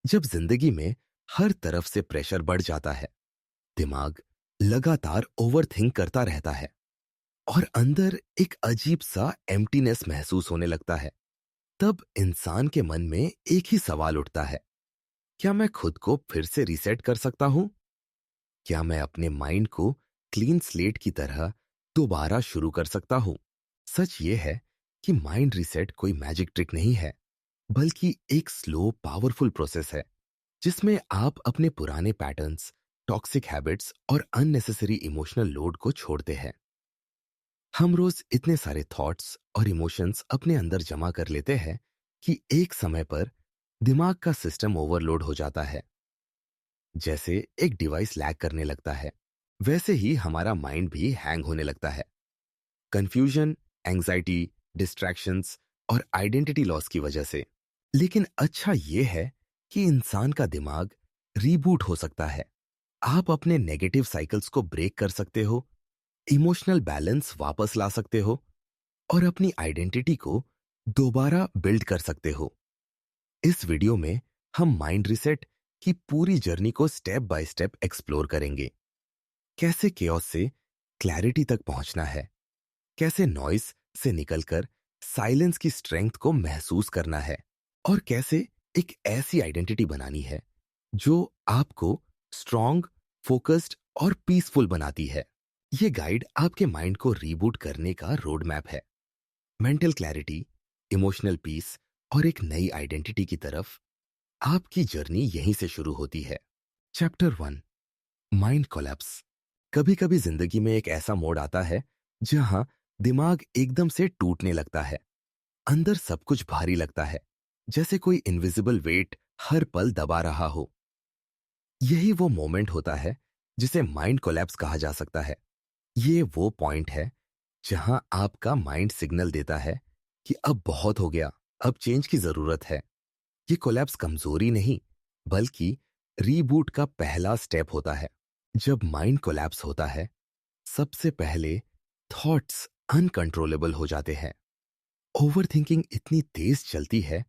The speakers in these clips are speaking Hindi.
जब जिंदगी में हर तरफ से प्रेशर बढ़ जाता है, दिमाग लगातार ओवरथिंक करता रहता है और अंदर एक अजीब सा एम्प्टीनेस महसूस होने लगता है। तब इंसान के मन में एक ही सवाल उठता है, क्या मैं खुद को फिर से रीसेट कर सकता हूं? क्या मैं अपने माइंड को क्लीन स्लेट की तरह दोबारा शुरू कर सकता हूं? सच ये है कि माइंड रीसेट कोई मैजिक ट्रिक नहीं है, बल्कि एक स्लो पावरफुल प्रोसेस है जिसमें आप अपने पुराने पैटर्न्स, टॉक्सिक हैबिट्स और अननेसेसरी इमोशनल लोड को छोड़ते हैं। हम रोज इतने सारे थॉट्स और इमोशंस अपने अंदर जमा कर लेते हैं कि एक समय पर दिमाग का सिस्टम ओवरलोड हो जाता है। जैसे एक डिवाइस लैग करने लगता है, वैसे ही हमारा माइंड भी हैंग होने लगता है। कंफ्यूजन, एंजाइटी, डिस्ट्रैक्शंस और आइडेंटिटी लॉस की वजह से। लेकिन अच्छा यह है कि इंसान का दिमाग रीबूट हो सकता है। आप अपने नेगेटिव साइकिल्स को ब्रेक कर सकते हो, इमोशनल बैलेंस वापस ला सकते हो और अपनी आइडेंटिटी को दोबारा बिल्ड कर सकते हो। इस वीडियो में हम माइंड रिसेट की पूरी जर्नी को स्टेप बाय स्टेप एक्सप्लोर करेंगे। कैसे केओस से क्लैरिटी तक पहुंचना है, कैसे नॉइस से निकलकर साइलेंस की स्ट्रेंथ को महसूस करना है और कैसे एक ऐसी आइडेंटिटी बनानी है जो आपको स्ट्रॉन्ग, फोकस्ड और पीसफुल बनाती है। ये गाइड आपके माइंड को रीबूट करने का रोड मैप है। मेंटल क्लैरिटी, इमोशनल पीस और एक नई आइडेंटिटी की तरफ आपकी जर्नी यहीं से शुरू होती है। Chapter 1, mind collapse. कभी कभी जिंदगी में एक ऐसा मोड़ आता है जहां दिमाग एकदम से टूटने लगता है। अंदर सब कुछ भारी लगता है, जैसे कोई इनविजिबल वेट हर पल दबा रहा हो। यही वो मोमेंट होता है जिसे माइंड कोलैप्स कहा जा सकता है। ये वो पॉइंट है जहां आपका माइंड सिग्नल देता है कि अब बहुत हो गया, अब चेंज की जरूरत है। ये कोलैप्स कमजोरी नहीं, बल्कि रीबूट का पहला स्टेप होता है। जब माइंड कोलैप्स होता है, सबसे पहले थॉट्स अनकंट्रोलेबल हो जाते हैं। ओवरथिंकिंग इतनी तेज चलती है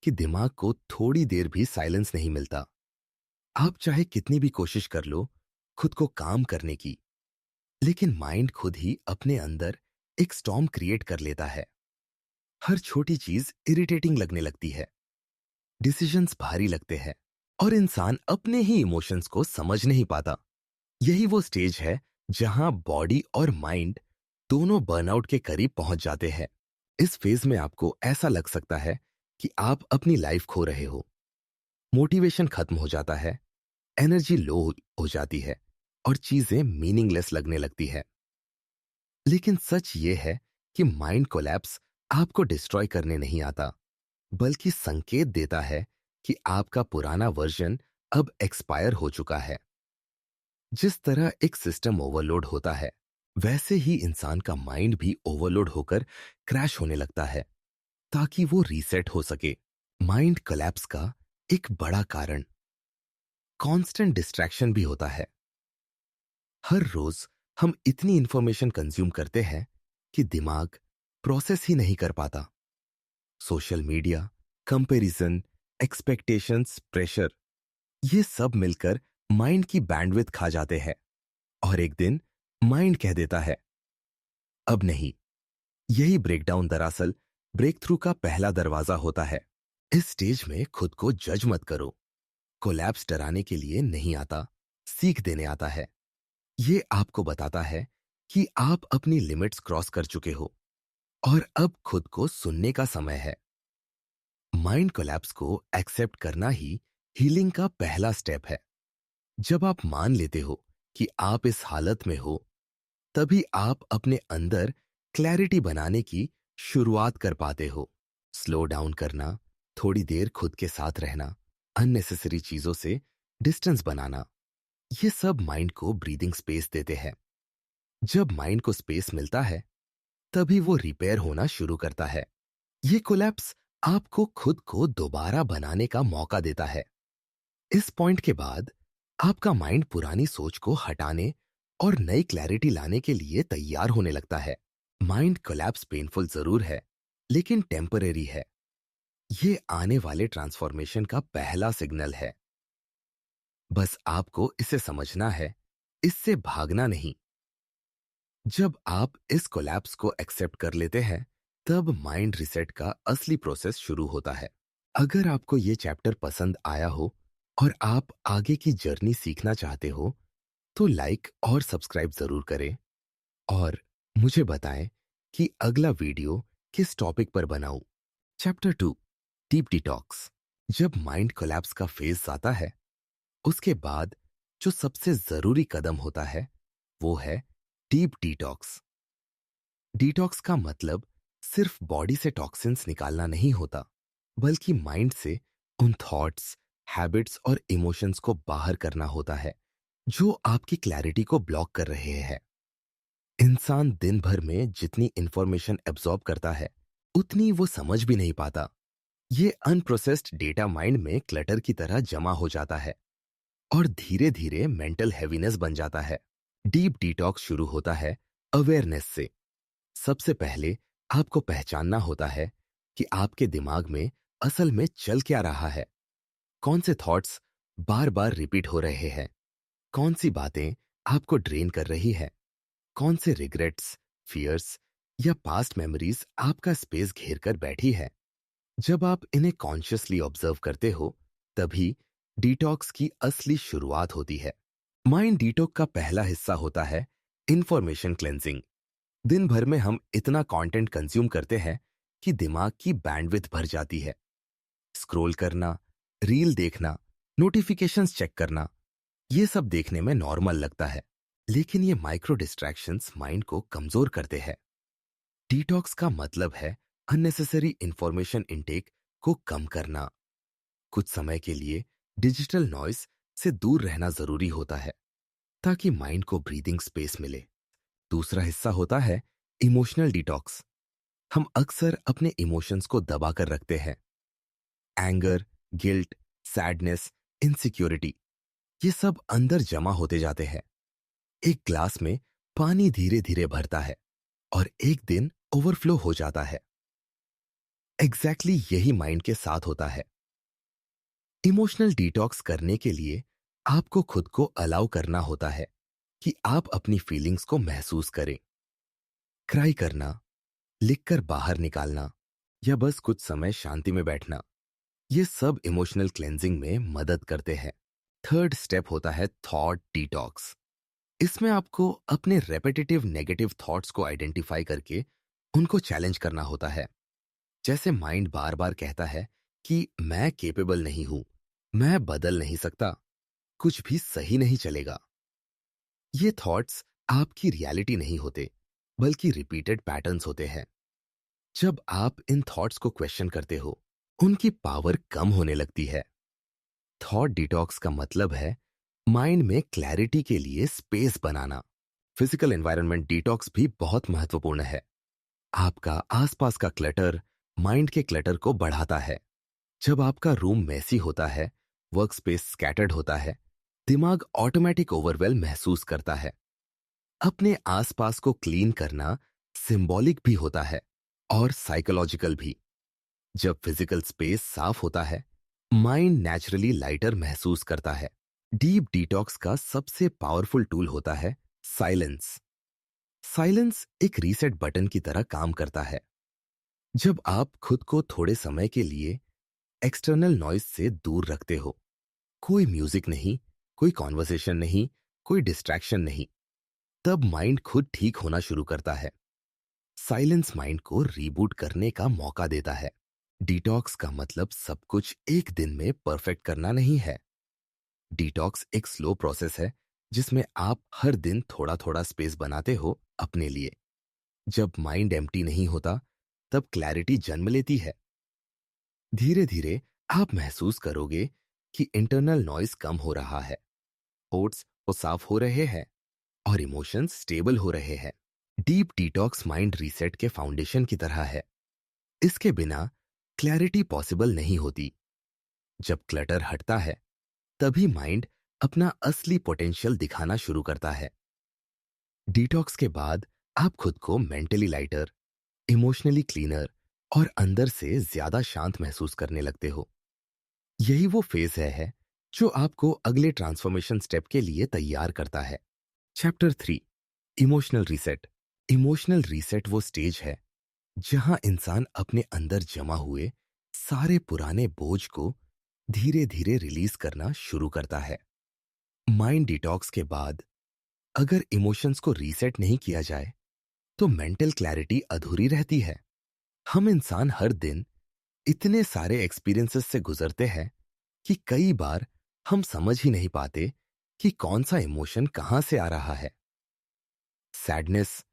कि दिमाग को थोड़ी देर भी साइलेंस नहीं मिलता। आप चाहे कितनी भी कोशिश कर लो खुद को काम करने की, लेकिन माइंड खुद ही अपने अंदर एक स्टॉर्म क्रिएट कर लेता है। हर छोटी चीज इरिटेटिंग लगने लगती है, डिसीजंस भारी लगते हैं और इंसान अपने ही इमोशंस को समझ नहीं पाता। यही वो स्टेज है जहां बॉडी और माइंड दोनों बर्नआउट के करीब पहुंच जाते हैं। इस फेज में आपको ऐसा लग सकता है कि आप अपनी लाइफ खो रहे हो। मोटिवेशन खत्म हो जाता है, एनर्जी लो हो जाती है और चीजें मीनिंगलेस लगने लगती है। लेकिन सच ये है कि माइंड कोलैप्स आपको डिस्ट्रॉय करने नहीं आता, बल्कि संकेत देता है कि आपका पुराना वर्जन अब एक्सपायर हो चुका है। जिस तरह एक सिस्टम ओवरलोड होता है, वैसे ही इंसान का माइंड भी ओवरलोड होकर क्रैश होने लगता है ताकि वो रीसेट हो सके। माइंड कोलैप्स का एक बड़ा कारण कांस्टेंट डिस्ट्रैक्शन भी होता है। हर रोज हम इतनी इंफॉर्मेशन कंज्यूम करते हैं कि दिमाग प्रोसेस ही नहीं कर पाता। Social media, comparison, expectations, pressure, ये सब मिलकर माइंड की बैंडविड्थ खा जाते हैं और एक दिन माइंड कह देता है, अब नहीं। यही ब्रेकडाउन दरअसल ब्रेक थ्रू का पहला दरवाजा होता है। इस स्टेज में खुद को जज मत करो। कोलैप्स डराने के लिए नहीं आता, सीख देने आता है। ये आपको बताता है कि आप अपनी लिमिट्स क्रॉस कर चुके हो और अब खुद को सुनने का समय है। माइंड कोलैप्स को एक्सेप्ट करना ही हीलिंग का पहला स्टेप है। जब आप मान लेते हो कि आप इस हालत में हो, तभी आप अपने अंदर क्लैरिटी बनाने की शुरुआत कर पाते हो। स्लो डाउन करना, थोड़ी देर खुद के साथ रहना, अननेसेसरी चीजों से डिस्टेंस बनाना, ये सब माइंड को ब्रीदिंग स्पेस देते हैं। जब माइंड को स्पेस मिलता है, तभी वो रिपेयर होना शुरू करता है। ये कोलैप्स आपको खुद को दोबारा बनाने का मौका देता है। इस पॉइंट के बाद आपका माइंड पुरानी सोच को हटाने और नई क्लैरिटी लाने के लिए तैयार होने लगता है। माइंड कोलैप्स पेनफुल जरूर है, लेकिन टेम्परेरी है। ये आने वाले ट्रांसफॉर्मेशन का पहला सिग्नल है। बस आपको इसे समझना है, इससे भागना नहीं। जब आप इस कोलैप्स को एक्सेप्ट कर लेते हैं, तब माइंड रिसेट का असली प्रोसेस शुरू होता है। अगर आपको ये चैप्टर पसंद आया हो और आप आगे की जर्नी सीखना चाहते हो, तो लाइक और सब्सक्राइब जरूर करें और मुझे बताएं कि अगला वीडियो किस टॉपिक पर बनाऊं। Chapter 2, deep detox. जब माइंड कोलैप्स का फेज आता है, उसके बाद जो सबसे जरूरी कदम होता है वो है डीप डिटॉक्स। डिटॉक्स का मतलब सिर्फ बॉडी से टॉक्सिन्स निकालना नहीं होता, बल्कि माइंड से उन थॉट्स, हैबिट्स और इमोशंस को बाहर करना होता है जो आपकी क्लैरिटी को ब्लॉक कर रहे हैं। इंसान दिन भर में जितनी इंफॉर्मेशन एब्जॉर्ब करता है, उतनी वो समझ भी नहीं पाता। ये अनप्रोसेस्ड डेटा माइंड में क्लटर की तरह जमा हो जाता है और धीरे धीरे मेंटल हैवीनेस बन जाता है। डीप डिटॉक्स शुरू होता है अवेयरनेस से। सबसे पहले आपको पहचानना होता है कि आपके दिमाग में असल में चल क्या रहा है। कौन से थॉट्स बार बार रिपीट हो रहे हैं, कौन सी बातें आपको ड्रेन कर रही है, कौन से रिग्रेट्स, फियर्स या पास्ट मेमोरीज आपका स्पेस घेर कर बैठी है। जब आप इन्हें कॉन्शियसली ऑब्जर्व करते हो, तभी डिटॉक्स की असली शुरुआत होती है। माइंड डिटॉक्स का पहला हिस्सा होता है इंफॉर्मेशन क्लेंजिंग। दिन भर में हम इतना कंटेंट कंज्यूम करते हैं कि दिमाग की बैंडविड्थ भर जाती है। स्क्रॉल करना, रील देखना, नोटिफिकेशंस चेक करना, ये सब देखने में नॉर्मल लगता है, लेकिन ये माइक्रो डिस्ट्रैक्शंस माइंड को कमजोर करते हैं। डिटॉक्स का मतलब है अननेसेसरी इंफॉर्मेशन इनटेक को कम करना। कुछ समय के लिए डिजिटल नॉइस से दूर रहना जरूरी होता है, ताकि माइंड को ब्रीदिंग स्पेस मिले। दूसरा हिस्सा होता है इमोशनल डिटॉक्स। हम अक्सर अपने इमोशंस को दबा कर रखते हैं। एंगर, गिल्ट, सैडनेस, इनसिक्योरिटी, ये सब अंदर जमा होते जाते हैं। एक ग्लास में पानी धीरे धीरे भरता है और एक दिन ओवरफ्लो हो जाता है। यही माइंड के साथ होता है। इमोशनल डिटॉक्स करने के लिए आपको खुद को अलाउ करना होता है कि आप अपनी फीलिंग्स को महसूस करें। क्राई करना, लिखकर बाहर निकालना या बस कुछ समय शांति में बैठना, ये सब इमोशनल क्लेंजिंग में मदद करते हैं। थर्ड स्टेप होता है थॉट डिटॉक्स। इसमें आपको अपने रेपिटेटिव नेगेटिव थॉट्स को आइडेंटिफाई करके उनको चैलेंज करना होता है। जैसे माइंड बार बार कहता है कि मैं केपेबल नहीं हूं, मैं बदल नहीं सकता, कुछ भी सही नहीं चलेगा। ये थॉट्स आपकी रियलिटी नहीं होते, बल्कि रिपीटेड पैटर्न्स होते हैं। जब आप इन थॉट्स को क्वेश्चन करते हो, उनकी पावर कम होने लगती है। थॉट डिटॉक्स का मतलब है माइंड में क्लैरिटी के लिए स्पेस बनाना। फिजिकल एनवायरनमेंट डिटॉक्स भी बहुत महत्वपूर्ण है। आपका आसपास का क्लटर माइंड के क्लटर को बढ़ाता है। जब आपका रूम मेसी होता है, वर्क स्पेस स्कैटर्ड होता है, दिमाग ऑटोमेटिक ओवरवेल महसूस करता है। अपने आसपास को क्लीन करना सिंबॉलिक भी होता है और साइकोलॉजिकल भी। जब फिजिकल स्पेस साफ होता है, माइंड नेचुरली लाइटर महसूस करता है। डीप डिटॉक्स का सबसे पावरफुल टूल होता है साइलेंस। साइलेंस एक रीसेट बटन की तरह काम करता है। जब आप खुद को थोड़े समय के लिए एक्सटर्नल नॉइज से दूर रखते हो, कोई म्यूजिक नहीं, कोई कॉन्वर्सेशन नहीं, कोई डिस्ट्रैक्शन नहीं, तब माइंड खुद ठीक होना शुरू करता है। साइलेंस माइंड को रीबूट करने का मौका देता है। डिटॉक्स का मतलब सब कुछ एक दिन में परफेक्ट करना नहीं है। डिटॉक्स एक स्लो प्रोसेस है, जिसमें आप हर दिन थोड़ा थोड़ा स्पेस बनाते हो अपने लिए। जब माइंड एम्प्टी नहीं होता, तब क्लैरिटी जन्म लेती है। धीरे धीरे आप महसूस करोगे कि इंटरनल नॉइज कम हो रहा है, थॉट्स वो साफ हो रहे हैं और इमोशंस स्टेबल हो रहे हैं। डीप डिटॉक्स माइंड रीसेट के फाउंडेशन की तरह है। इसके बिना क्लैरिटी पॉसिबल नहीं होती। जब क्लटर हटता है, तभी माइंड अपना असली पोटेंशियल दिखाना शुरू करता है। डिटॉक्स के बाद आप खुद को मेंटली लाइटर, इमोशनली क्लीनर और अंदर से ज्यादा शांत महसूस करने लगते हो। यही वो फेज है जो आपको अगले ट्रांसफॉर्मेशन स्टेप के लिए तैयार करता है। Chapter 3, emotional reset. Emotional reset वो स्टेज है जहां इंसान अपने अंदर जमा हुए सारे पुराने बोझ को धीरे धीरे रिलीज करना शुरू करता है। माइंड डिटॉक्स के बाद अगर इमोशंस को रीसेट नहीं किया जाए तो मेंटल क्लैरिटी अधूरी रहती है। हम इंसान हर दिन इतने सारे एक्सपीरियंसेस से गुजरते हैं कि कई बार हम समझ ही नहीं पाते कि कौन सा इमोशन कहां से आ रहा है। सैडनेस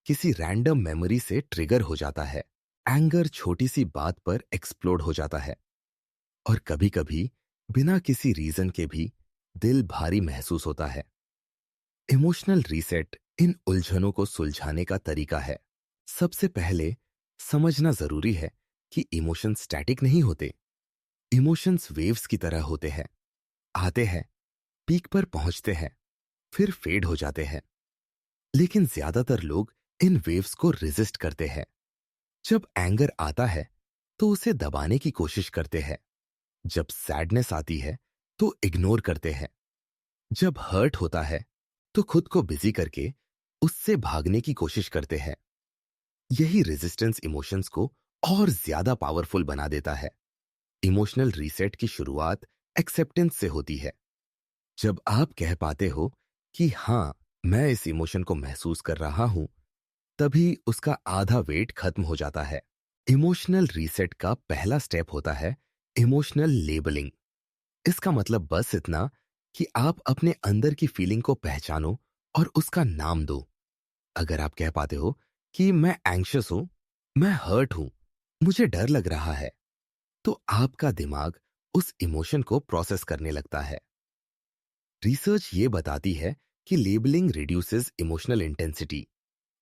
किसी रैंडम मेमोरी से ट्रिगर हो जाता है। एंगर छोटी सी बात पर एक्सप्लोड हो जाता है। और कभी कभी बिना किसी रीजन के भी दिल भारी महसूस होता है। इमोशनल रीसेट इन उलझनों को सुलझाने का तरीका है। सबसे पहले समझना जरूरी है कि इमोशन स्टैटिक नहीं होते। इमोशंस वेव्स की तरह होते हैं, आते हैं, पीक पर पहुंचते हैं, फिर फेड हो जाते हैं। लेकिन ज्यादातर लोग इन वेव्स को रेजिस्ट करते हैं। जब एंगर आता है तो उसे दबाने की कोशिश करते हैं। जब सैडनेस आती है तो इग्नोर करते हैं। जब हर्ट होता है तो खुद को बिजी करके उससे भागने की कोशिश करते हैं। यही रेजिस्टेंस इमोशंस को और ज्यादा पावरफुल बना देता है। इमोशनल रीसेट की शुरुआत एक्सेप्टेंस से होती है। जब आप कह पाते हो कि हाँ, मैं इस इमोशन को महसूस कर रहा हूं, तभी उसका आधा वेट खत्म हो जाता है। इमोशनल रीसेट का पहला स्टेप होता है इमोशनल लेबलिंग। इसका मतलब बस इतना कि आप अपने अंदर की फीलिंग को पहचानो और उसका नाम दो। अगर आप कह पाते हो कि मैं एंग्शियस हूं, मैं हर्ट हूं, मुझे डर लग रहा है, तो आपका दिमाग उस इमोशन को प्रोसेस करने लगता है। रिसर्च ये बताती है कि लेबलिंग रिड्यूसेस इमोशनल इंटेंसिटी,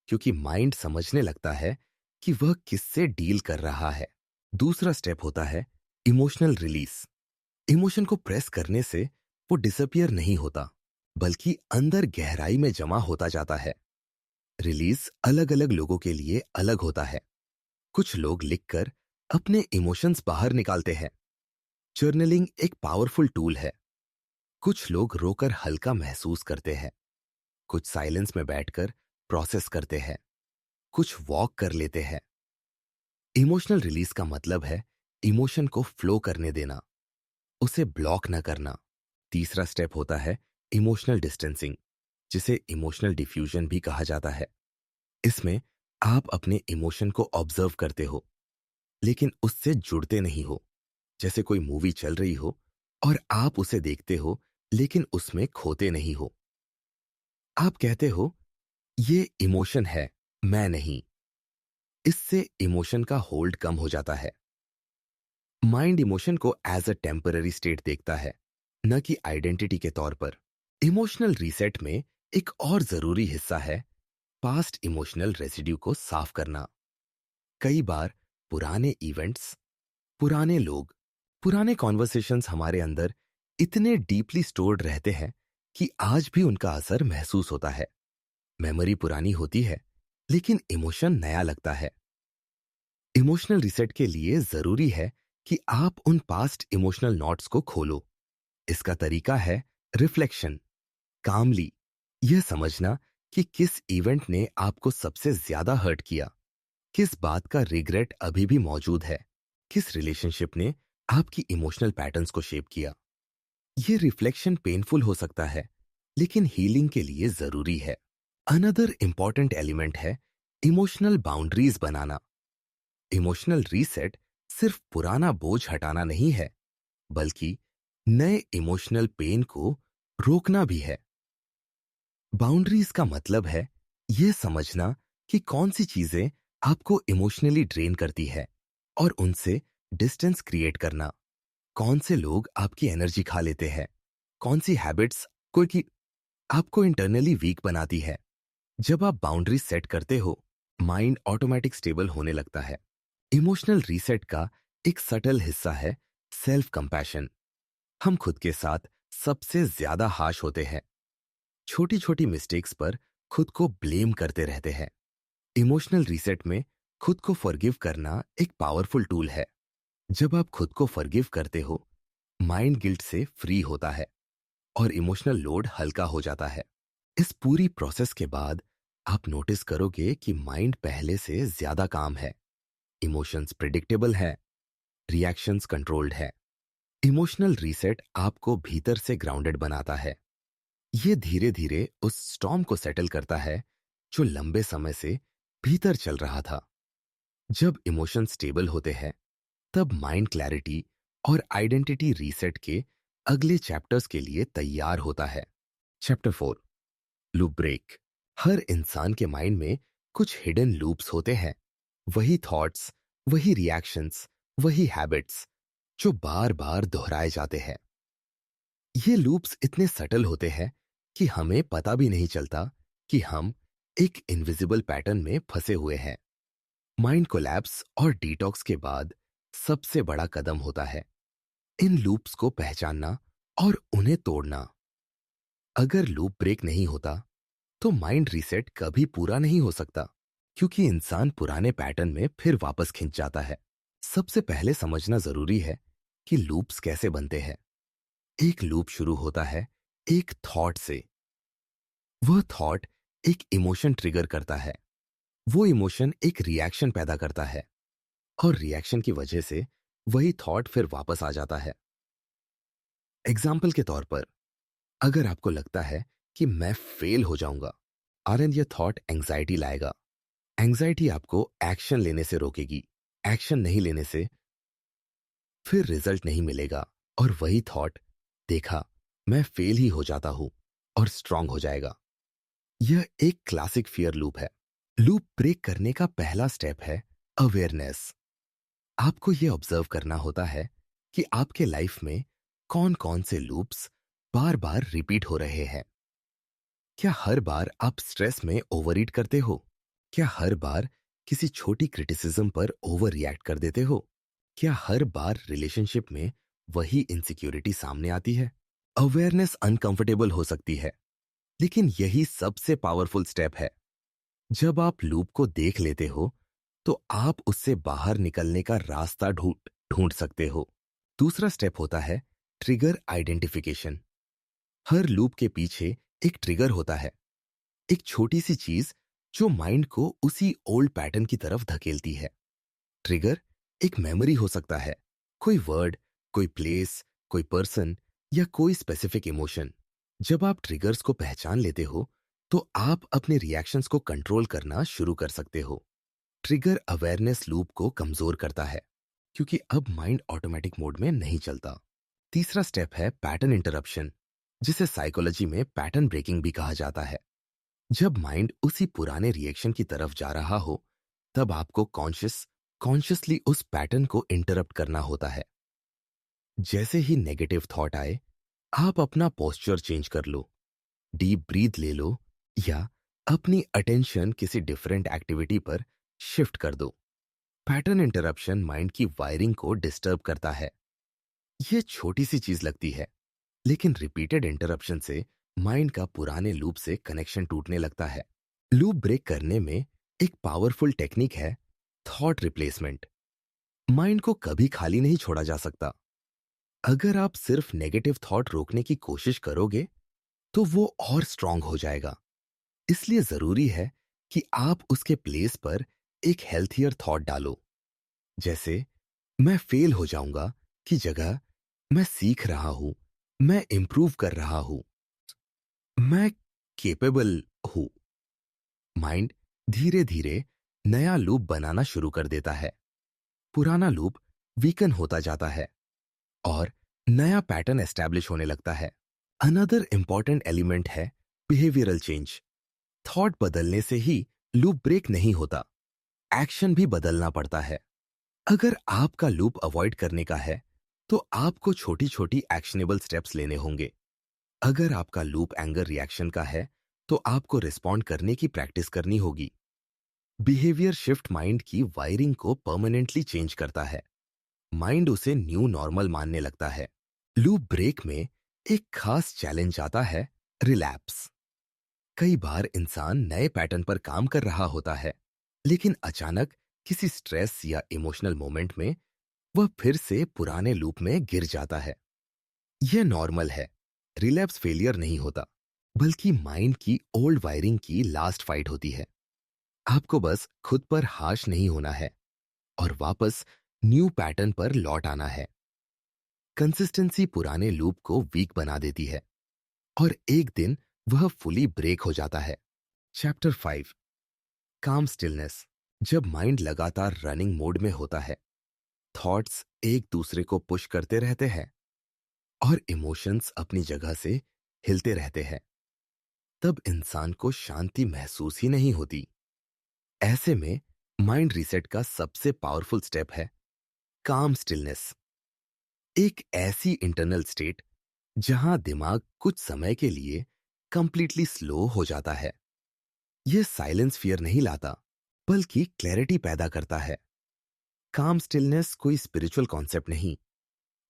क्योंकि माइंड समझने लगता है कि वह किससे डील कर रहा है। दूसरा स्टेप होता है इमोशनल रिलीज। इमोशन को प्रेस करने से वो डिसअपियर नहीं होता, बल्कि अंदर गहराई में जमा होता जाता है। रिलीज अलग अलग लोगों के लिए अलग होता है। कुछ लोग लिखकर अपने इमोशंस बाहर निकालते हैं। जर्नलिंग एक पावरफुल टूल है। कुछ लोग रोकर हल्का महसूस करते हैं। कुछ साइलेंस में बैठकर प्रोसेस करते हैं। कुछ वॉक कर लेते हैं। इमोशनल रिलीज का मतलब है इमोशन को फ्लो करने देना, उसे ब्लॉक न करना। तीसरा स्टेप होता है इमोशनल डिस्टेंसिंग, जिसे इमोशनल डिफ्यूजन भी कहा जाता है। इसमें आप अपने इमोशन को ऑब्जर्व करते हो, लेकिन उससे जुड़ते नहीं हो। जैसे कोई मूवी चल रही हो और आप उसे देखते हो, लेकिन उसमें खोते नहीं हो। आप कहते हो ये इमोशन है, मैं नहीं। इससे इमोशन का होल्ड कम हो जाता है। माइंड इमोशन को एज अ टेम्पररी स्टेट देखता है, न कि आइडेंटिटी के तौर पर। इमोशनल रीसेट में एक और जरूरी हिस्सा है पास्ट इमोशनल रेसिड्यू को साफ करना। कई बार पुराने इवेंट्स, पुराने लोग, पुराने कॉन्वर्सेशंस हमारे अंदर इतने डीपली स्टोर्ड रहते हैं कि आज भी उनका असर महसूस होता है। मेमोरी पुरानी होती है, लेकिन इमोशन नया लगता है। इमोशनल रिसेट के लिए जरूरी है कि आप उन पास्ट इमोशनल नॉट्स को खोलो। इसका तरीका है रिफ्लेक्शन। कामली यह समझना कि किस इवेंट ने आपको सबसे ज्यादा हर्ट किया, किस बात का रिग्रेट अभी भी मौजूद है, किस रिलेशनशिप ने आपकी इमोशनल पैटर्न्स को शेप किया। यह रिफ्लेक्शन पेनफुल हो सकता है, लेकिन हीलिंग के लिए जरूरी है। अनदर इंपॉर्टेंट एलिमेंट है इमोशनल बाउंड्रीज बनाना। इमोशनल रीसेट सिर्फ पुराना बोझ हटाना नहीं है, बल्कि नए इमोशनल पेन को रोकना भी है। बाउंड्रीज का मतलब है यह समझना कि कौन सी चीजें आपको इमोशनली ड्रेन करती है और उनसे डिस्टेंस क्रिएट करना। कौन से लोग आपकी एनर्जी खा लेते हैं, कौन सी हैबिट्स कोई की आपको इंटरनली वीक बनाती है। जब आप बाउंड्रीज सेट करते हो, माइंड ऑटोमेटिक स्टेबल होने लगता है। इमोशनल रीसेट का एक सटल हिस्सा है सेल्फ कंपैशन। हम खुद के साथ सबसे ज्यादा हाश होते हैं। छोटी छोटी मिस्टेक्स पर खुद को ब्लेम करते रहते हैं। इमोशनल रीसेट में खुद को फॉरगिव करना एक पावरफुल टूल है। जब आप खुद को फॉरगिव करते हो, माइंड गिल्ट से फ्री होता है और इमोशनल लोड हल्का हो जाता है। इस पूरी प्रोसेस के बाद आप नोटिस करोगे कि माइंड पहले से ज्यादा काम है, इमोशंस प्रिडिक्टेबल है, रिएक्शंस कंट्रोल्ड है। इमोशनल रीसेट आपको भीतर से ग्राउंडेड बनाता है। ये धीरे धीरे उस स्टॉर्म को सेटल करता है जो लंबे समय से भीतर चल रहा था। जब इमोशन स्टेबल होते हैं, तब माइंड क्लैरिटी और आइडेंटिटी रीसेट के अगले चैप्टर्स के लिए तैयार होता है। Chapter 4, loop break. हर इंसान के माइंड में कुछ हिडन लूप्स होते हैं, वही थॉट्स, वही रिएक्शंस, वही हैबिट्स जो बार बार दोहराए जाते हैं। ये लूप्स इतने सटल होते हैं कि हमें पता भी नहीं चलता कि हम एक इनविजिबल पैटर्न में फंसे हुए हैं। माइंड कोलैप्स और डिटॉक्स के बाद सबसे बड़ा कदम होता है इन लूप्स को पहचानना और उन्हें तोड़ना। अगर लूप ब्रेक नहीं होता तो माइंड रीसेट कभी पूरा नहीं हो सकता, क्योंकि इंसान पुराने पैटर्न में फिर वापस खिंच जाता है। सबसे पहले समझना जरूरी है कि लूप्स कैसे बनते हैं। एक लूप शुरू होता है एक थॉट से। वह थॉट एक इमोशन ट्रिगर करता है, वो इमोशन एक रिएक्शन पैदा करता है और रिएक्शन की वजह से वही थॉट फिर वापस आ जाता है। एग्जाम्पल के तौर पर, अगर आपको लगता है कि मैं फेल हो जाऊंगा, आरएन ये थॉट एंग्जाइटी लाएगा। एंग्जाइटी आपको एक्शन लेने से रोकेगी। एक्शन नहीं लेने से फिर रिजल्ट नहीं मिलेगा और वही थॉट, देखा, मैं फेल ही हो जाता हूं, और स्ट्रांग हो जाएगा। यह एक क्लासिक फियर लूप है। लूप ब्रेक करने का पहला स्टेप है अवेयरनेस। आपको यह ऑब्जर्व करना होता है कि आपके लाइफ में कौन कौन से लूप्स बार बार रिपीट हो रहे हैं। क्या हर बार आप स्ट्रेस में ओवर ईट करते हो? क्या हर बार किसी छोटी क्रिटिसिज्म पर ओवर रिएक्ट कर देते हो? क्या हर बार रिलेशनशिप में वही इनसिक्योरिटी सामने आती है? अवेयरनेस अनकंफर्टेबल हो सकती है, लेकिन यही सबसे पावरफुल स्टेप है। जब आप लूप को देख लेते हो, तो आप उससे बाहर निकलने का रास्ता ढूंढ ढूंढ सकते हो। दूसरा स्टेप होता है ट्रिगर आइडेंटिफिकेशन। हर लूप के पीछे एक ट्रिगर होता है, एक छोटी सी चीज जो माइंड को उसी ओल्ड पैटर्न की तरफ धकेलती है। ट्रिगर एक मेमोरी हो सकता है, कोई वर्ड, कोई प्लेस, कोई पर्सन या कोई स्पेसिफिक इमोशन। जब आप ट्रिगर्स को पहचान लेते हो, तो आप अपने रिएक्शंस को कंट्रोल करना शुरू कर सकते हो। ट्रिगर अवेयरनेस लूप को कमजोर करता है, क्योंकि अब माइंड ऑटोमेटिक मोड में नहीं चलता। तीसरा स्टेप है पैटर्न इंटरप्शन, जिसे साइकोलॉजी में पैटर्न ब्रेकिंग भी कहा जाता है। जब माइंड उसी पुराने रिएक्शन की तरफ जा रहा हो, तब आपको कॉन्शियसली उस पैटर्न को इंटरप्ट करना होता है। जैसे ही नेगेटिव थॉट आए, आप अपना पोस्चर चेंज कर लो, डीप ब्रीथ ले लो, या अपनी अटेंशन किसी डिफरेंट एक्टिविटी पर शिफ्ट कर दो। पैटर्न इंटरप्शन माइंड की वायरिंग को डिस्टर्ब करता है। यह छोटी सी चीज लगती है, लेकिन रिपीटेड इंटरप्शन से माइंड का पुराने लूप से कनेक्शन टूटने लगता है। लूप ब्रेक करने में एक पावरफुल टेक्निक है थॉट रिप्लेसमेंट। माइंड को कभी खाली नहीं छोड़ा जा सकता। अगर आप सिर्फ नेगेटिव थॉट रोकने की कोशिश करोगे, तो वो और स्ट्रांग हो जाएगा। इसलिए जरूरी है कि आप उसके प्लेस पर एक हेल्थियर थॉट डालो। जैसे, मैं फेल हो जाऊंगा की जगह मैं सीख रहा हूं, मैं इंप्रूव कर रहा हूं, मैं केपेबल हूं। माइंड धीरे धीरे नया लूप बनाना शुरू कर देता है। पुराना लूप वीकन होता जाता है और नया पैटर्न एस्टैब्लिश होने लगता है। अनदर इंपॉर्टेंट एलिमेंट है बिहेवियरल चेंज। थॉट बदलने से ही लूप ब्रेक नहीं होता, एक्शन भी बदलना पड़ता है। अगर आपका लूप अवॉइड करने का है, तो आपको छोटी छोटी एक्शनेबल स्टेप्स लेने होंगे। अगर आपका लूप एंगर रिएक्शन का है, तो आपको रिस्पॉन्ड करने की प्रैक्टिस करनी होगी। बिहेवियर शिफ्ट माइंड की वायरिंग को परमानेंटली चेंज करता है। माइंड उसे न्यू नॉर्मल मानने लगता है। लूप ब्रेक में एक खास चैलेंज आता है, रिलैप्स। कई बार इंसान नए पैटर्न पर काम कर रहा होता है, लेकिन अचानक किसी स्ट्रेस या इमोशनल मोमेंट में वह फिर से पुराने लूप में गिर जाता है। यह नॉर्मल है। रिलैप्स फेलियर नहीं होता, बल्कि माइंड की ओल्ड वायरिंग की लास्ट फाइट होती है। आपको बस खुद पर हाश नहीं होना है और वापस न्यू पैटर्न पर लौट आना है। कंसिस्टेंसी पुराने लूप को वीक बना देती है और एक दिन वह फुली ब्रेक हो जाता है। चैप्टर 5, काम स्टिलनेस। जब माइंड लगातार रनिंग मोड में होता है, थॉट्स एक दूसरे को पुश करते रहते हैं और इमोशंस अपनी जगह से हिलते रहते हैं, तब इंसान को शांति महसूस ही नहीं होती। ऐसे में माइंड रीसेट का सबसे पावरफुल स्टेप है काम स्टिलनेस। एक ऐसी इंटरनल स्टेट जहां दिमाग कुछ समय के लिए कंप्लीटली स्लो हो जाता है। यह साइलेंस फियर नहीं लाता, बल्कि क्लैरिटी पैदा करता है। काम स्टिलनेस कोई स्पिरिचुअल कॉन्सेप्ट नहीं,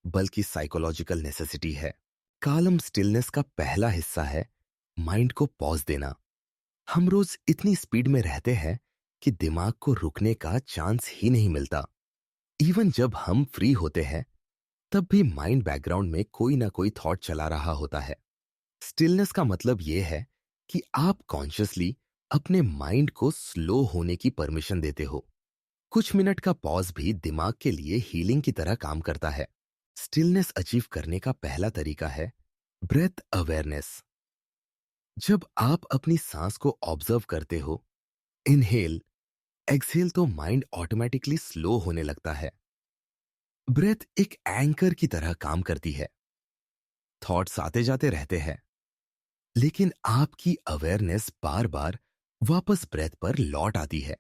बल्कि साइकोलॉजिकल नेसेसिटी है। कालम स्टिलनेस का पहला हिस्सा है माइंड को पॉज देना। हम रोज इतनी स्पीड में रहते हैं कि दिमाग को रुकने का चांस ही नहीं मिलता। इवन जब हम फ्री होते हैं, तब भी माइंड बैकग्राउंड में कोई ना कोई थॉट चला रहा होता है। स्टिलनेस का मतलब यह है कि आप कॉन्शियसली अपने माइंड को स्लो होने की परमिशन देते हो। कुछ मिनट का पॉज भी दिमाग के लिए हीलिंग की तरह काम करता है। स्टिलनेस अचीव करने का पहला तरीका है ब्रेथ अवेयरनेस। जब आप अपनी सांस को ऑब्जर्व करते हो, इनहेल एक्सहेल, तो माइंड ऑटोमेटिकली स्लो होने लगता है। ब्रेथ एक एंकर की तरह काम करती है। थॉट्स आते जाते रहते हैं, लेकिन आपकी अवेयरनेस बार बार वापस ब्रेथ पर लौट आती है।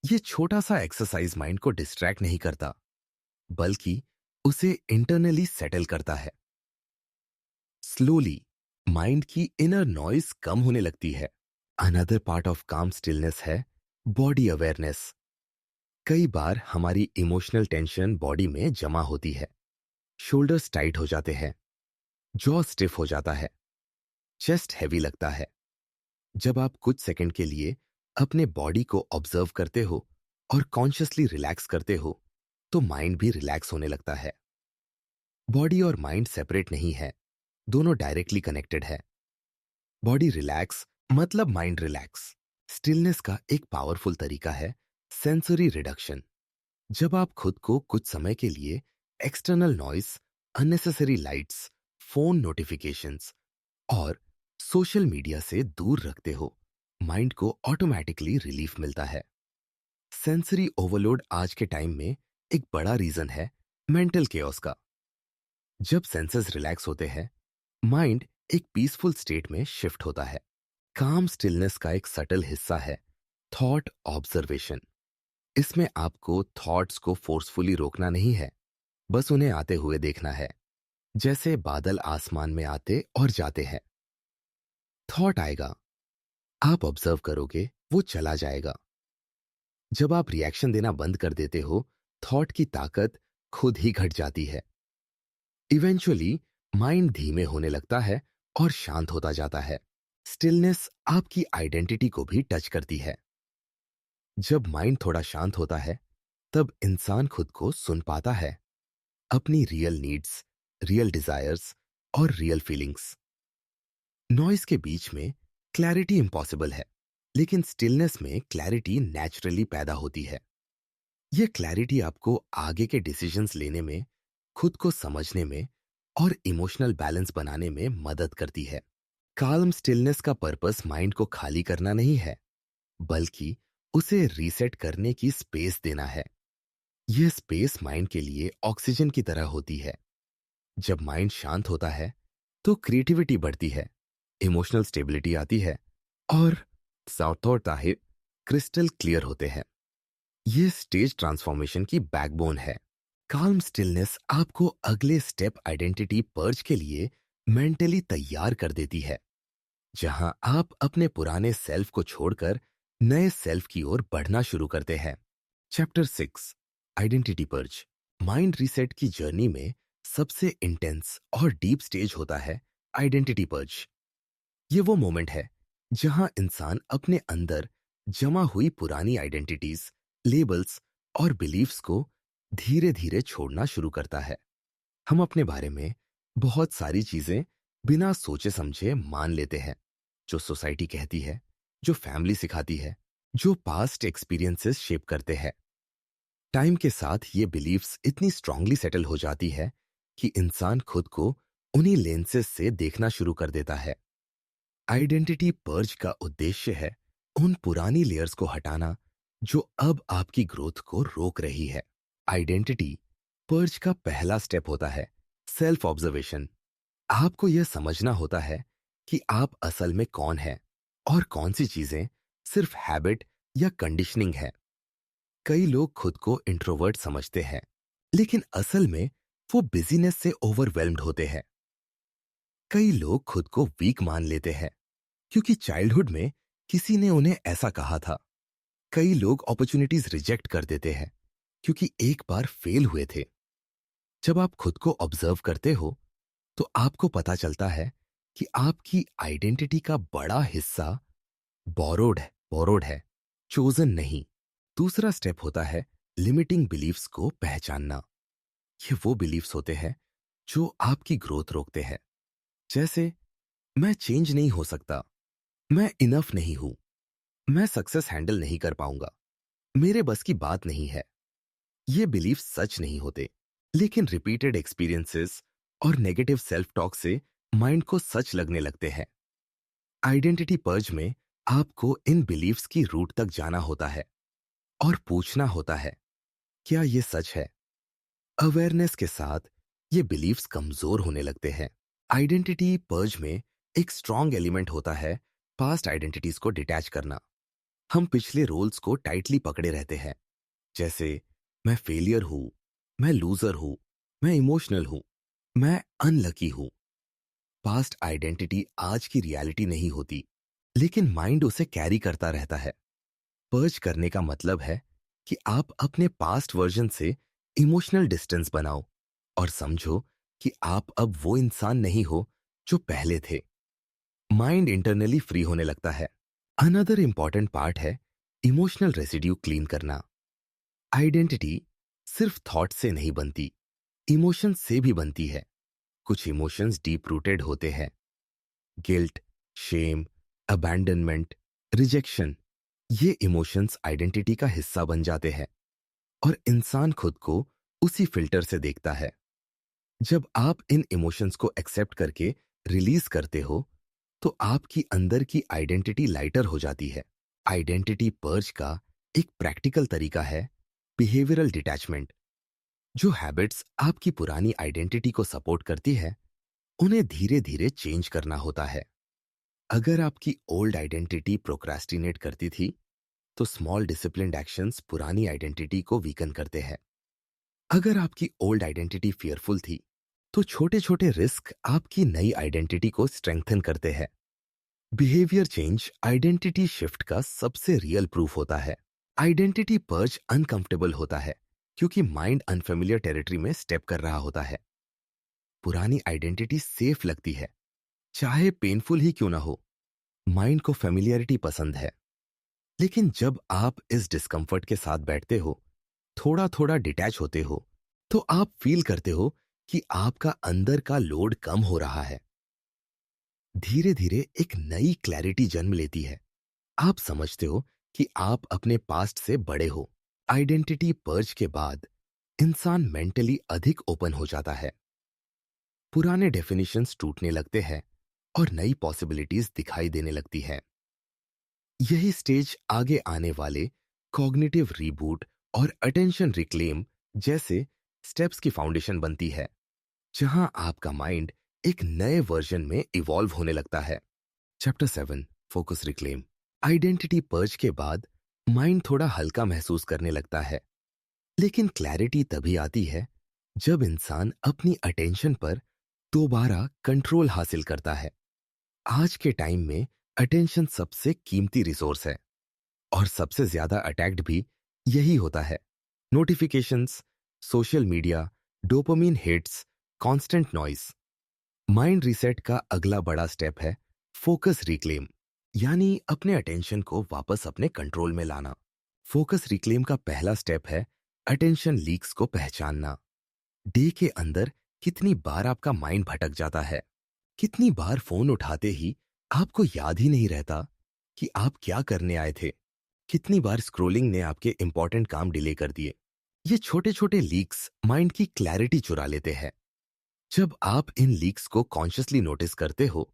यह छोटा सा एक्सरसाइज माइंड को डिस्ट्रैक्ट नहीं करता, बल्कि उसे इंटरनली सेटल करता है। स्लोली माइंड की इनर नॉइज कम होने लगती है। अनदर पार्ट ऑफ काम स्टिलनेस है बॉडी अवेयरनेस। कई बार हमारी इमोशनल टेंशन बॉडी में जमा होती है। शोल्डर्स टाइट हो जाते हैं, जॉ स्टिफ हो जाता है, चेस्ट हैवी लगता है। जब आप कुछ सेकंड के लिए अपने बॉडी को ऑब्जर्व करते हो और कॉन्शियसली रिलैक्स करते हो, तो माइंड भी रिलैक्स होने लगता है। बॉडी और माइंड सेपरेट नहीं है, दोनों डायरेक्टली कनेक्टेड है। बॉडी रिलैक्स मतलब माइंड रिलैक्स। स्टिलनेस का एक पावरफुल तरीका है सेंसरी रिडक्शन। जब आप खुद को कुछ समय के लिए external noise, unnecessary lights, phone notifications और सोशल मीडिया से दूर रखते हो, माइंड को ऑटोमेटिकली रिलीफ मिलता है। सेंसरी ओवरलोड आज के टाइम में एक बड़ा रीजन है मेंटल केओस का। जब सेंसेस रिलैक्स होते हैं, माइंड एक पीसफुल स्टेट में शिफ्ट होता है। काम स्टिलनेस का एक सटल हिस्सा है थॉट ऑब्जर्वेशन। इसमें आपको थॉट्स को फोर्सफुली रोकना नहीं है, बस उन्हें आते हुए देखना है, जैसे बादल आसमान में आते और जाते हैं। थॉट आएगा, आप ऑब्जर्व करोगे, वो चला जाएगा। जब आप रिएक्शन देना बंद कर देते हो, थॉट की ताकत खुद ही घट जाती है। इवेंचुअली माइंड धीमे होने लगता है और शांत होता जाता है। स्टिलनेस आपकी आइडेंटिटी को भी टच करती है। जब माइंड थोड़ा शांत होता है, तब इंसान खुद को सुन पाता है, अपनी रियल नीड्स, रियल डिजायर्स और रियल फीलिंग्स। नॉइस के बीच में क्लैरिटी इम्पॉसिबल है, लेकिन स्टिलनेस में क्लैरिटी नेचुरली पैदा होती है। यह क्लैरिटी आपको आगे के डिसीजंस लेने में, खुद को समझने में और इमोशनल बैलेंस बनाने में मदद करती है। काल्म स्टिलनेस का पर्पस माइंड को खाली करना नहीं है, बल्कि उसे रीसेट करने की स्पेस देना है। यह स्पेस माइंड के लिए ऑक्सीजन की तरह होती है। जब माइंड शांत होता है, तो क्रिएटिविटी बढ़ती है, इमोशनल स्टेबिलिटी आती है और साउथ और ताहिर क्रिस्टल क्लियर होते हैं। यह स्टेज ट्रांसफॉर्मेशन की बैकबोन है। काल्म स्टिलनेस आपको अगले स्टेप आइडेंटिटी पर्ज के लिए मेंटली तैयार कर देती है, जहां आप अपने पुराने सेल्फ को छोड़कर नए सेल्फ की ओर बढ़ना शुरू करते हैं। Chapter 6, identity purge. Mind reset की जर्नी में सबसे इंटेंस और डीप स्टेज होता है आइडेंटिटी पर्ज। ये वो मोमेंट है जहां इंसान अपने अंदर जमा हुई पुरानी आइडेंटिटीज लेबल्स और बिलीफ्स को धीरे धीरे छोड़ना शुरू करता है। हम अपने बारे में बहुत सारी चीजें बिना सोचे समझे मान लेते हैं, जो सोसाइटी कहती है, जो फैमिली सिखाती है, जो पास्ट एक्सपीरियंसेस शेप करते हैं। टाइम के साथ ये बिलीफ्स इतनी स्ट्रांगली सेटल हो जाती है कि इंसान खुद को उन्हीं लेंसेज से देखना शुरू कर देता है। आइडेंटिटी पर्ज का उद्देश्य है उन पुरानी लेयर्स को हटाना जो अब आपकी ग्रोथ को रोक रही है। आइडेंटिटी पर्ज का पहला स्टेप होता है सेल्फ ऑब्जर्वेशन। आपको यह समझना होता है कि आप असल में कौन हैं और कौन सी चीजें सिर्फ हैबिट या कंडीशनिंग है। कई लोग खुद को इंट्रोवर्ट समझते हैं, लेकिन असल में वो बिजीनेस से ओवरवेल्म्ड होते हैं। कई लोग खुद को वीक मान लेते हैं क्योंकि चाइल्डहुड में किसी ने उन्हें ऐसा कहा था। कई लोग अपॉर्चुनिटीज रिजेक्ट कर देते हैं क्योंकि एक बार फेल हुए थे। जब आप खुद को ऑब्जर्व करते हो तो आपको पता चलता है कि आपकी आइडेंटिटी का बड़ा हिस्सा बोरोड है, चोजन नहीं। दूसरा स्टेप होता है लिमिटिंग बिलीफ्स को पहचानना। ये वो बिलीफ्स होते हैं जो आपकी ग्रोथ रोकते हैं, जैसे मैं चेंज नहीं हो सकता, मैं इनफ नहीं हूं, मैं सक्सेस हैंडल नहीं कर पाऊंगा, मेरे बस की बात नहीं है। ये बिलीफ सच नहीं होते, लेकिन रिपीटेड एक्सपीरियंसेस और नेगेटिव सेल्फ टॉक से माइंड को सच लगने लगते हैं। आइडेंटिटी पर्ज में आपको इन बिलीफ्स की रूट तक जाना होता है और पूछना होता है, क्या ये सच है? अवेयरनेस के साथ ये बिलीफ्स कमजोर होने लगते हैं। आइडेंटिटी पर्ज में एक स्ट्रॉन्ग एलिमेंट होता है पास्ट आइडेंटिटीज को डिटैच करना। हम पिछले रोल्स को टाइटली पकड़े रहते हैं, जैसे मैं फेलियर हूं, मैं लूजर हूं, मैं इमोशनल हूं, मैं अनलकी हूं। पास्ट आइडेंटिटी आज की रियलिटी नहीं होती, लेकिन माइंड उसे कैरी करता रहता है। पर्ज करने का मतलब है कि आप अपने पास्ट वर्जन से इमोशनल डिस्टेंस बनाओ और समझो कि आप अब वो इंसान नहीं हो जो पहले थे। माइंड इंटरनली फ्री होने लगता है। अनदर इंपॉर्टेंट पार्ट है इमोशनल रेसिड्यू क्लीन करना। आइडेंटिटी सिर्फ थॉट से नहीं बनती, इमोशन से भी बनती है। कुछ इमोशंस डीप रूटेड होते हैं, गिल्ट, शेम, अबैंडनमेंट, रिजेक्शन। ये इमोशंस आइडेंटिटी का हिस्सा बन जाते हैं और इंसान खुद को उसी फिल्टर से देखता है। जब आप इन इमोशंस को एक्सेप्ट करके रिलीज करते हो तो आपकी अंदर की आइडेंटिटी लाइटर हो जाती है। आइडेंटिटी पर्ज का एक प्रैक्टिकल तरीका है बिहेवियरल डिटैचमेंट। जो हैबिट्स आपकी पुरानी आइडेंटिटी को सपोर्ट करती है, उन्हें धीरे धीरे चेंज करना होता है। अगर आपकी ओल्ड आइडेंटिटी प्रोक्रास्टिनेट करती थी, तो स्मॉल डिसिप्लिन्ड एक्शंस पुरानी आइडेंटिटी को वीकन करते हैं। अगर आपकी ओल्ड आइडेंटिटी फियरफुल थी, तो छोटे छोटे रिस्क आपकी नई आइडेंटिटी को स्ट्रेंथन करते हैं। बिहेवियर चेंज आइडेंटिटी शिफ्ट का सबसे रियल प्रूफ होता है। आइडेंटिटी पर्ज अनकंफर्टेबल होता है क्योंकि माइंड अनफेमिलियर टेरिटरी में स्टेप कर रहा होता है। पुरानी आइडेंटिटी सेफ लगती है, चाहे पेनफुल ही क्यों ना हो। माइंड को फेमिलियरिटी पसंद है। लेकिन जब आप इस डिस्कंफर्ट के साथ बैठते हो, थोड़ा थोड़ा डिटैच होते हो, तो आप फील करते हो कि आपका अंदर का लोड कम हो रहा है। धीरे धीरे एक नई क्लैरिटी जन्म लेती है। आप समझते हो कि आप अपने पास्ट से बड़े हो। आइडेंटिटी पर्ज के बाद इंसान मेंटली अधिक ओपन हो जाता है। पुराने डेफिनेशंस टूटने लगते हैं और नई पॉसिबिलिटीज दिखाई देने लगती है। यही स्टेज आगे आने वाले कॉग्निटिव रीबूट और अटेंशन रिक्लेम जैसे स्टेप्स की फाउंडेशन बनती है, जहां आपका माइंड एक नए वर्जन में इवॉल्व होने लगता है। Chapter 7 focus reclaim. Identity purge के बाद माइंड थोड़ा हल्का महसूस करने लगता है, लेकिन क्लैरिटी तभी आती है जब इंसान अपनी अटेंशन पर दोबारा कंट्रोल हासिल करता है। आज के टाइम में अटेंशन सबसे कीमती रिसोर्स है और सबसे ज्यादा अटैक्ड भी यही होता है। Notifications, social media, dopamine hits, constant noise. Mind reset का अगला बड़ा स्टेप है फोकस रिक्लेम, यानी अपने अटेंशन को वापस अपने कंट्रोल में लाना। फोकस रिक्लेम का पहला स्टेप है अटेंशन लीक्स को पहचानना। डे के अंदर कितनी बार आपका माइंड भटक जाता है, कितनी बार फोन उठाते ही आपको याद ही नहीं रहता कि आप क्या करने आए थे, कितनी बार स्क्रोलिंग ने आपके इंपॉर्टेंट काम डिले कर दिए। ये छोटे छोटे लीक्स माइंड की क्लैरिटी चुरा लेते हैं। जब आप इन लीक्स को कॉन्शियसली नोटिस करते हो,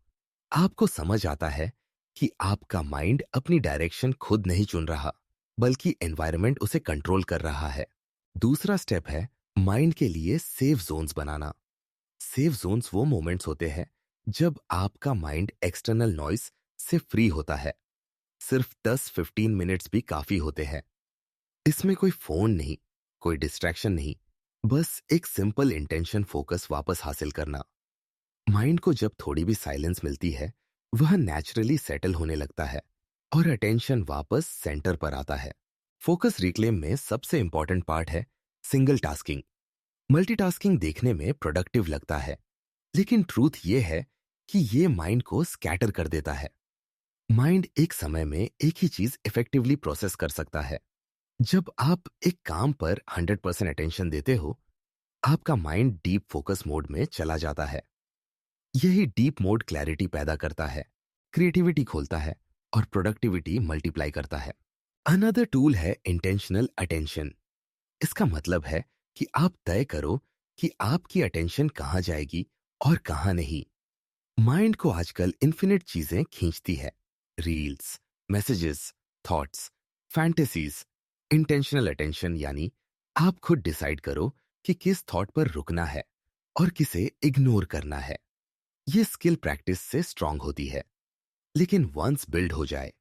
आपको समझ आता है कि आपका माइंड अपनी डायरेक्शन खुद नहीं चुन रहा, बल्कि एनवायरनमेंट उसे कंट्रोल कर रहा है। दूसरा स्टेप है माइंड के लिए सेफ जोन्स बनाना। सेफ जोन्स वो मोमेंट्स होते हैं जब आपका माइंड एक्सटर्नल नॉइस से फ्री होता है। सिर्फ 10-15 मिनट्स भी काफी होते हैं। इसमें कोई फोन नहीं, कोई डिस्ट्रैक्शन नहीं, बस एक सिंपल इंटेंशन फोकस वापस हासिल करना। माइंड को जब थोड़ी भी साइलेंस मिलती है, वह नेचुरली सेटल होने लगता है और अटेंशन वापस सेंटर पर आता है। फोकस रिक्लेम में सबसे इंपॉर्टेंट पार्ट है सिंगल टास्किंग। मल्टीटास्किंग देखने में प्रोडक्टिव लगता है, लेकिन ट्रूथ ये है कि ये माइंड को स्कैटर कर देता है। माइंड एक समय में एक ही चीज इफेक्टिवली प्रोसेस कर सकता है। जब आप एक काम पर 100% अटेंशन देते हो, आपका माइंड डीप फोकस मोड में चला जाता है। यही डीप मोड क्लैरिटी पैदा करता है, क्रिएटिविटी खोलता है और प्रोडक्टिविटी मल्टीप्लाई करता है। अनदर टूल है इंटेंशनल अटेंशन। इसका मतलब है कि आप तय करो कि आपकी अटेंशन कहां जाएगी और कहां नहीं। माइंड को आजकल इन्फिनिट चीजें खींचती है, reels, messages, thoughts, fantasies. Intentional attention यानी आप खुद डिसाइड करो कि किस थॉट पर रुकना है और किसे इग्नोर करना है। ये स्किल प्रैक्टिस से स्ट्रांग होती है, लेकिन वंस बिल्ड हो जाए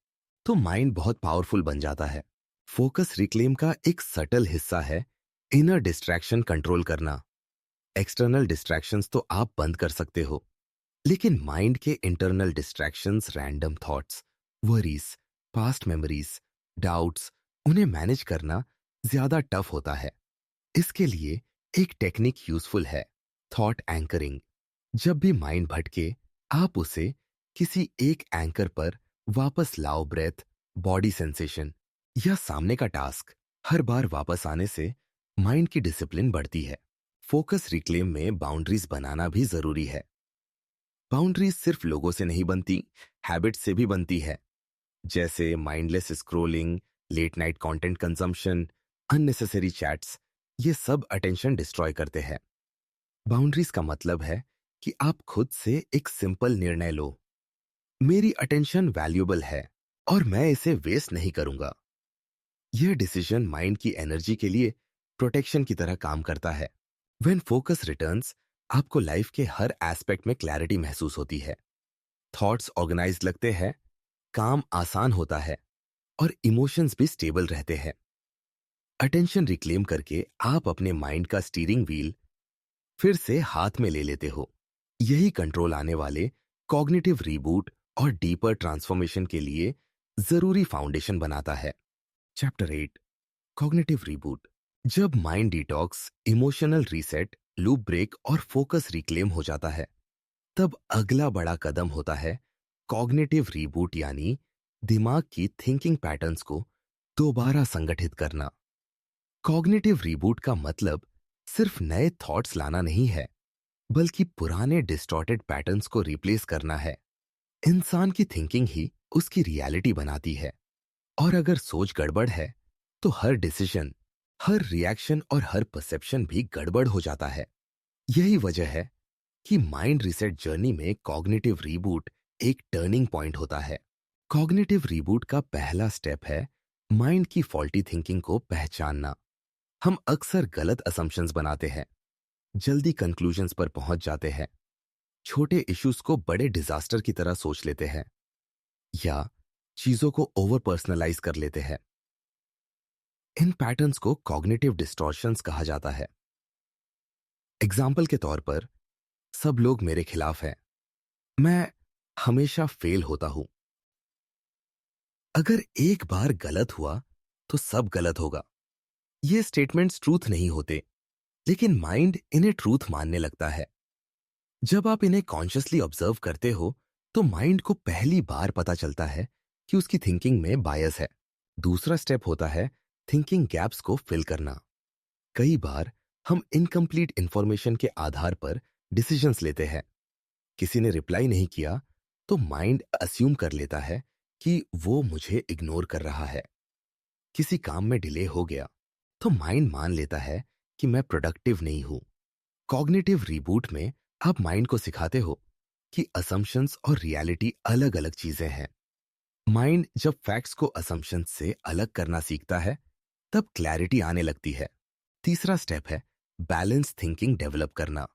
तो माइंड बहुत पावरफुल बन जाता है। फोकस रिक्लेम का एक सटल हिस्सा है इनर डिस्ट्रैक्शन कंट्रोल करना। एक्सटर्नल डिस्ट्रैक्शंस तो आप बंद कर सकते हो, लेकिन माइंड के internal distractions, random thoughts, worries, past memories, doubts, उन्हें मैनेज करना ज्यादा टफ होता है। इसके लिए एक टेक्निक यूजफुल है, थॉट एंकरिंग। जब भी माइंड भटके, आप उसे किसी एक एंकर पर वापस लाओ। ब्रेथ, बॉडी सेंसेशन या सामने का टास्क। हर बार वापस आने से माइंड की डिसिप्लिन बढ़ती है। फोकस रिक्लेम में बाउंड्रीज बनाना भी जरूरी है। बाउंड्रीज सिर्फ लोगों से नहीं बनती, हैबिट से भी बनती है। जैसे mindless scrolling, late night content consumption, unnecessary chats, ये सब अटेंशन डिस्ट्रॉय करते हैं। बाउंड्रीज का मतलब है कि आप खुद से एक सिंपल निर्णय लो, मेरी अटेंशन वैल्यूएबल है और मैं इसे वेस्ट नहीं करूंगा। यह डिसीजन माइंड की एनर्जी के लिए प्रोटेक्शन की तरह काम करता है। व्हेन फोकस रिटर्न्स, आपको लाइफ के हर एस्पेक्ट में क्लैरिटी महसूस होती है। थॉट्स ऑर्गेनाइज्ड लगते हैं, काम आसान होता है और इमोशंस भी स्टेबल रहते हैं। अटेंशन रिक्लेम करके आप अपने माइंड का स्टीयरिंग व्हील फिर से हाथ में ले लेते हो। यही कंट्रोल आने वाले कॉग्निटिव रीबूट और डीपर ट्रांसफॉर्मेशन के लिए जरूरी फाउंडेशन बनाता है। Chapter 8, cognitive reboot. जब mind detox, emotional reset, loop break और फोकस रिक्लेम हो जाता है, तब अगला बड़ा कदम होता है कॉग्निटिव रीबूट, यानी दिमाग की थिंकिंग पैटर्न्स को दोबारा संगठित करना। कॉग्निटिव रीबूट का मतलब सिर्फ नए थॉट्स लाना नहीं है, बल्कि पुराने डिस्टॉर्टेड पैटर्न्स को रिप्लेस करना है। इंसान की थिंकिंग ही उसकी रियलिटी बनाती है, और अगर सोच गड़बड़ है तो हर डिसीजन, हर रिएक्शन और हर परसेप्शन भी गड़बड़ हो जाता है। यही वजह है कि माइंड रिसेट जर्नी में कॉग्निटिव रीबूट एक टर्निंग पॉइंट होता है। कॉग्निटिव रीबूट का पहला स्टेप है माइंड की फॉल्टी थिंकिंग को पहचानना। हम अक्सर गलत असम्पशंस बनाते हैं, जल्दी कंक्लूजन्स पर पहुंच जाते हैं, छोटे इश्यूज को बड़े डिजास्टर की तरह सोच लेते हैं या चीजों को ओवर पर्सनलाइज कर लेते हैं। इन पैटर्न्स को कॉग्निटिव डिस्टॉर्शंस कहा जाता है। एग्जाम्पल के तौर पर, सब लोग मेरे खिलाफ हैं, मैं हमेशा फेल होता हूं। अगर एक बार गलत हुआ तो सब गलत होगा। ये स्टेटमेंट्स ट्रूथ नहीं होते, लेकिन माइंड इन्हें ट्रूथ मानने लगता है। जब आप इन्हें कॉन्शियसली ऑब्जर्व करते हो, तो माइंड को पहली बार पता चलता है कि उसकी थिंकिंग में बायस है। दूसरा स्टेप होता है थिंकिंग गैप्स को फिल करना। कई बार हम इनकम्प्लीट इंफॉर्मेशन के आधार पर डिसीजंस लेते हैं। किसी ने रिप्लाई नहीं किया तो माइंड अस्यूम कर लेता है कि वो मुझे इग्नोर कर रहा है। किसी काम में डिले हो गया तो माइंड मान लेता है कि मैं प्रोडक्टिव नहीं हूं। कॉग्निटिव रीबूट में आप माइंड को सिखाते हो कि असम्पशंस और रियलिटी अलग अलग चीजें हैं। माइंड जब फैक्ट्स को असम्पशंस से अलग करना सीखता है तब क्लैरिटी आने लगती है। तीसरा स्टेप है बैलेंस थिंकिंग डेवलप करना।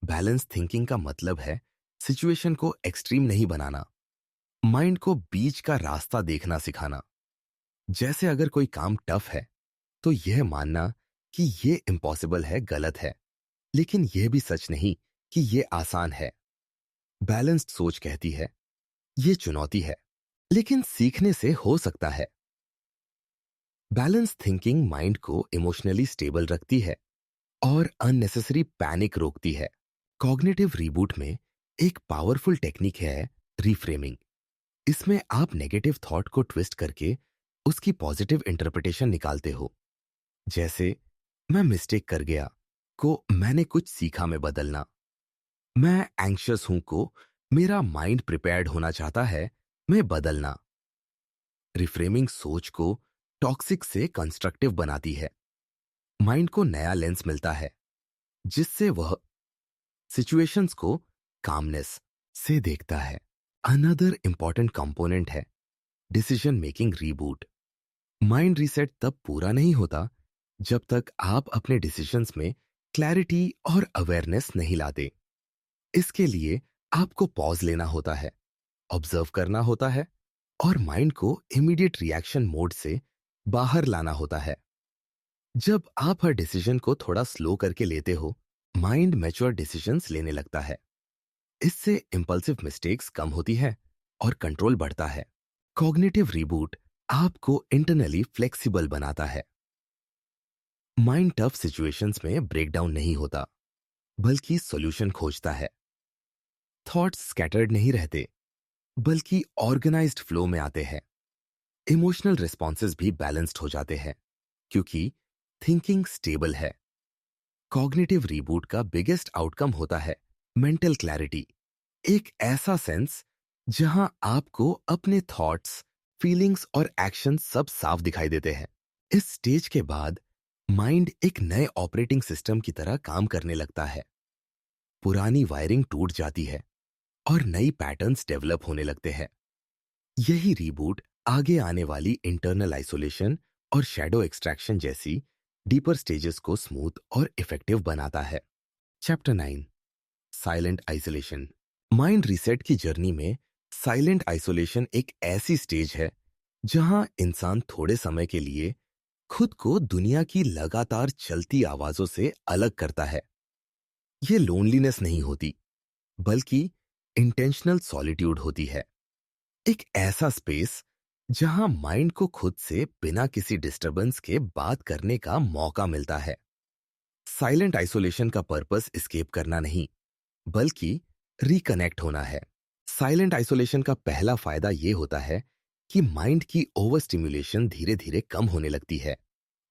बैलेंस थिंकिंग का मतलब है सिचुएशन को एक्सट्रीम नहीं बनाना, माइंड को बीच का रास्ता देखना सिखाना। जैसे अगर कोई काम टफ है तो यह मानना कि यह इम्पॉसिबल है गलत है, लेकिन यह भी सच नहीं कि यह आसान है। बैलेंस्ड सोच कहती है यह चुनौती है लेकिन सीखने से हो सकता है। बैलेंस थिंकिंग माइंड को इमोशनली स्टेबल रखती है और अननेसेसरी पैनिक रोकती है। कॉग्निटिव रीबूट में एक पावरफुल टेक्निक है रिफ्रेमिंग। इसमें आप नेगेटिव थॉट को ट्विस्ट करके उसकी पॉजिटिव इंटरप्रिटेशन निकालते हो। जैसे मैं मिस्टेक कर गया को मैंने कुछ सीखा में बदलना, मैं एंग्शियस हूं को मेरा माइंड प्रिपेयर्ड होना चाहता है मैं बदलना। रिफ्रेमिंग सोच को टॉक्सिक से कंस्ट्रक्टिव बनाती है। माइंड को नया लेंस मिलता है जिससे वह सिचुएशंस को कामनेस से देखता है। अनदर इंपॉर्टेंट कंपोनेंट है decision making reboot. Mind reset तब पूरा नहीं होता जब तक आप अपने डिसीजंस में क्लैरिटी और अवेयरनेस नहीं लाते। इसके लिए आपको पॉज लेना होता है, ऑब्जर्व करना होता है और माइंड को इमीडिएट रिएक्शन मोड से बाहर लाना होता है। जब आप हर डिसीजन को थोड़ा स्लो करके लेते हो, माइंड मैच्योर डिसीजंस लेने लगता है। इससे इंपल्सिव मिस्टेक्स कम होती है और कंट्रोल बढ़ता है। कॉग्निटिव रीबूट आपको इंटरनली फ्लेक्सिबल बनाता है। माइंड टफ सिचुएशंस में ब्रेकडाउन नहीं होता, बल्कि सॉल्यूशन खोजता है। थॉट्स स्कैटर्ड नहीं रहते, बल्कि ऑर्गेनाइज्ड फ्लो में आते हैं। इमोशनल रिस्पॉन्सेज भी बैलेंस्ड हो जाते हैं क्योंकि थिंकिंग स्टेबल है। कॉग्निटिव रीबूट का बिगेस्ट आउटकम होता है मेंटल क्लैरिटी। एक ऐसा सेंस जहां आपको अपने थॉट्स, फीलिंग्स और एक्शन सब साफ दिखाई देते हैं। इस स्टेज के बाद माइंड एक नए ऑपरेटिंग सिस्टम की तरह काम करने लगता है। पुरानी वायरिंग टूट जाती है और नई पैटर्न्स डेवलप होने लगते हैं। यही रीबूट आगे आने वाली इंटरनल आइसोलेशन और शैडो एक्सट्रैक्शन जैसी डीपर स्टेजेस को स्मूथ और इफेक्टिव बनाता है। Chapter 9 silent isolation. Mind reset की जर्नी में साइलेंट आइसोलेशन एक ऐसी स्टेज है जहां इंसान थोड़े समय के लिए खुद को दुनिया की लगातार चलती आवाजों से अलग करता है। यह लोनलीनेस नहीं होती, बल्कि इंटेंशनल सॉलिट्यूड होती है। एक ऐसा स्पेस जहां माइंड को खुद से बिना किसी डिस्टरबेंस के बात करने का मौका मिलता है। साइलेंट आइसोलेशन का पर्पस एस्केप करना नहीं, बल्कि रिकनेक्ट होना है। साइलेंट आइसोलेशन का पहला फायदा यह होता है कि माइंड की ओवर स्टिम्युलेशन धीरे धीरे कम होने लगती है।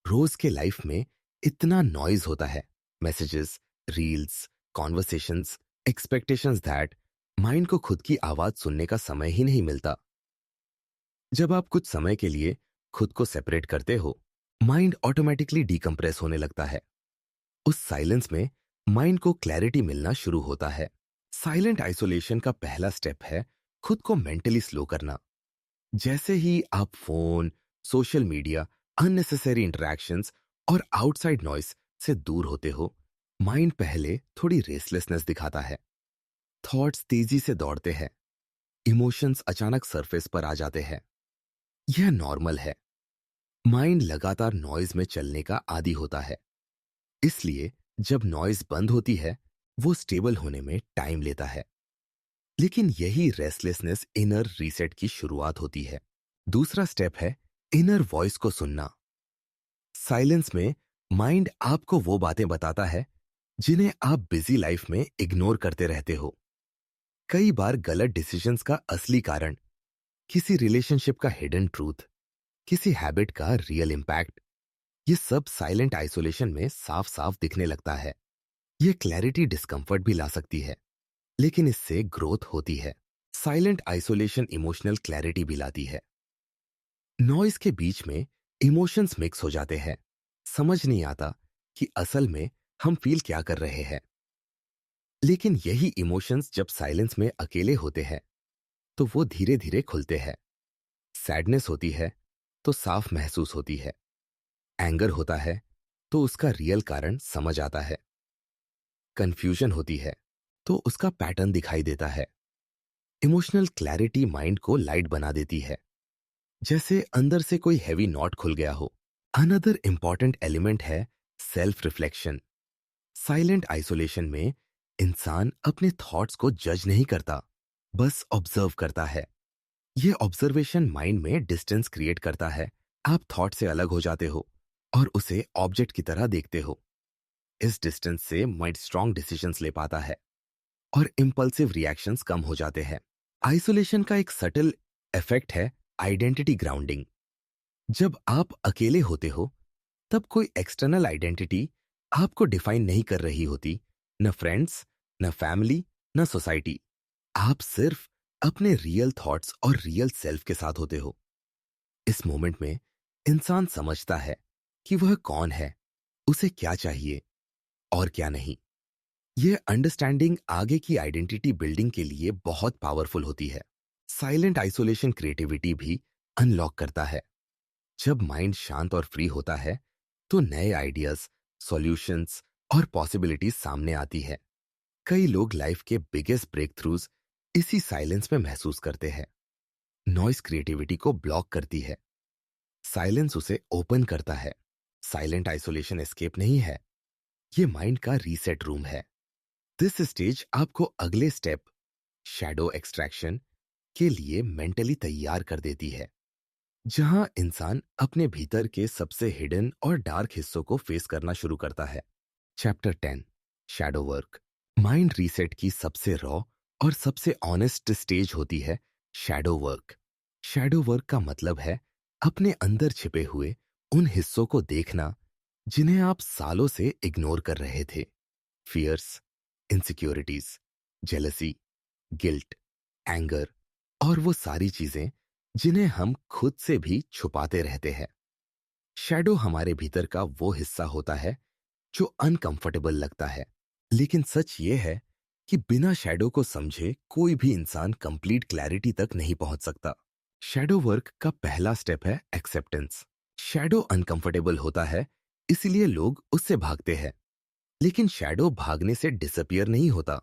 रोज के लाइफ में इतना नॉइज होता है, messages, reels, conversations, expectations that mind को खुद की आवाज सुनने का समय ही नहीं मिलता। जब आप कुछ समय के लिए खुद को सेपरेट करते हो, माइंड ऑटोमेटिकली डीकंप्रेस होने लगता है। उस साइलेंस में माइंड को क्लैरिटी मिलना शुरू होता है। साइलेंट आइसोलेशन का पहला स्टेप है खुद को मेंटली स्लो करना। जैसे ही आप phone, social media, unnecessary interactions और आउटसाइड नॉइस से दूर होते हो, माइंड पहले थोड़ी रेस्टलेसनेस दिखाता है। थॉट्स तेजी से दौड़ते हैं, इमोशंस अचानक सरफेस पर आ जाते हैं। यह नॉर्मल है। माइंड लगातार नॉइज में चलने का आदी होता है, इसलिए जब नॉइज बंद होती है वो स्टेबल होने में टाइम लेता है। लेकिन यही रेस्टलेसनेस इनर रीसेट की शुरुआत होती है। दूसरा स्टेप है इनर वॉइस को सुनना। साइलेंस में माइंड आपको वो बातें बताता है जिन्हें आप बिजी लाइफ में इग्नोर करते रहते हो। कई बार गलत डिसीजंस का असली कारण किसी रिलेशनशिप का हिडन ट्रूथ, किसी हैबिट का रियल इंपैक्ट ये सब साइलेंट आइसोलेशन में साफ साफ दिखने लगता है। ये क्लैरिटी डिस्कंफर्ट भी ला सकती है, लेकिन इससे ग्रोथ होती है। साइलेंट आइसोलेशन इमोशनल क्लैरिटी भी लाती है। नॉइज के बीच में इमोशंस मिक्स हो जाते हैं। समझ नहीं आता कि असल में हम फील क्या कर रहे हैं। लेकिन यही इमोशंस जब साइलेंस में अकेले होते हैं तो वो धीरे धीरे खुलते हैं। सैडनेस होती है तो साफ महसूस होती है। एंगर होता है तो उसका रियल कारण समझ आता है। कंफ्यूजन होती है तो उसका पैटर्न दिखाई देता है। इमोशनल क्लैरिटी माइंड को लाइट बना देती है, जैसे अंदर से कोई हैवी नॉट खुल गया हो। अनदर इंपॉर्टेंट एलिमेंट है सेल्फ रिफ्लेक्शन। साइलेंट आइसोलेशन में इंसान अपने थॉट्स को जज नहीं करता, बस ऑब्जर्व करता है। यह ऑब्जर्वेशन माइंड में डिस्टेंस क्रिएट करता है। आप थॉट से अलग हो जाते हो और उसे ऑब्जेक्ट की तरह देखते हो। इस डिस्टेंस से माइंड स्ट्रॉन्ग डिसीजंस ले पाता है और इंपल्सिव रिएक्शंस कम हो जाते हैं। आइसोलेशन का एक सटल इफेक्ट है आइडेंटिटी ग्राउंडिंग। जब आप अकेले होते हो तब कोई एक्सटर्नल आइडेंटिटी आपको डिफाइन नहीं कर रही होती। न फ्रेंड्स, न फैमिली, न सोसाइटी। आप सिर्फ अपने रियल थॉट्स और रियल सेल्फ के साथ होते हो। इस मोमेंट में इंसान समझता है कि वह कौन है, उसे क्या चाहिए और क्या नहीं। यह अंडरस्टैंडिंग आगे की आइडेंटिटी बिल्डिंग के लिए बहुत पावरफुल होती है। साइलेंट आइसोलेशन क्रिएटिविटी भी अनलॉक करता है। जब माइंड शांत और फ्री होता है तो नए आइडियाज, सॉल्यूशंस और पॉसिबिलिटीज सामने आती है। कई लोग लाइफ के बिगेस्ट ब्रेक थ्रूज इसी साइलेंस में महसूस करते हैं। नॉइस क्रिएटिविटी को ब्लॉक करती है, साइलेंस उसे ओपन करता है। साइलेंट आइसोलेशन एस्केप नहीं है, ये माइंड का रीसेट रूम है। दिस स्टेज आपको अगले स्टेप, शैडो एक्सट्रैक्शन, के लिए मेंटली तैयार कर देती है, जहां इंसान अपने भीतर के सबसे हिडन और डार्क हिस्सों को फेस करना शुरू करता है। Chapter 10, shadow work. Mind reset की सबसे रॉ और सबसे ऑनेस्ट स्टेज होती है शैडो वर्क। शैडो वर्क का मतलब है अपने अंदर छिपे हुए उन हिस्सों को देखना जिन्हें आप सालों से इग्नोर कर रहे थे। Fears, insecurities, jealousy, guilt, anger और वो सारी चीजें जिन्हें हम खुद से भी छुपाते रहते हैं। शैडो हमारे भीतर का वो हिस्सा होता है जो अनकंफर्टेबल लगता है, लेकिन सच ये है कि बिना शैडो को समझे कोई भी इंसान कंप्लीट क्लैरिटी तक नहीं पहुंच सकता। शैडो वर्क का पहला स्टेप है एक्सेप्टेंस। शैडो अनकंफर्टेबल होता है, इसलिए लोग उससे भागते हैं। लेकिन शैडो भागने से डिसअपियर नहीं होता,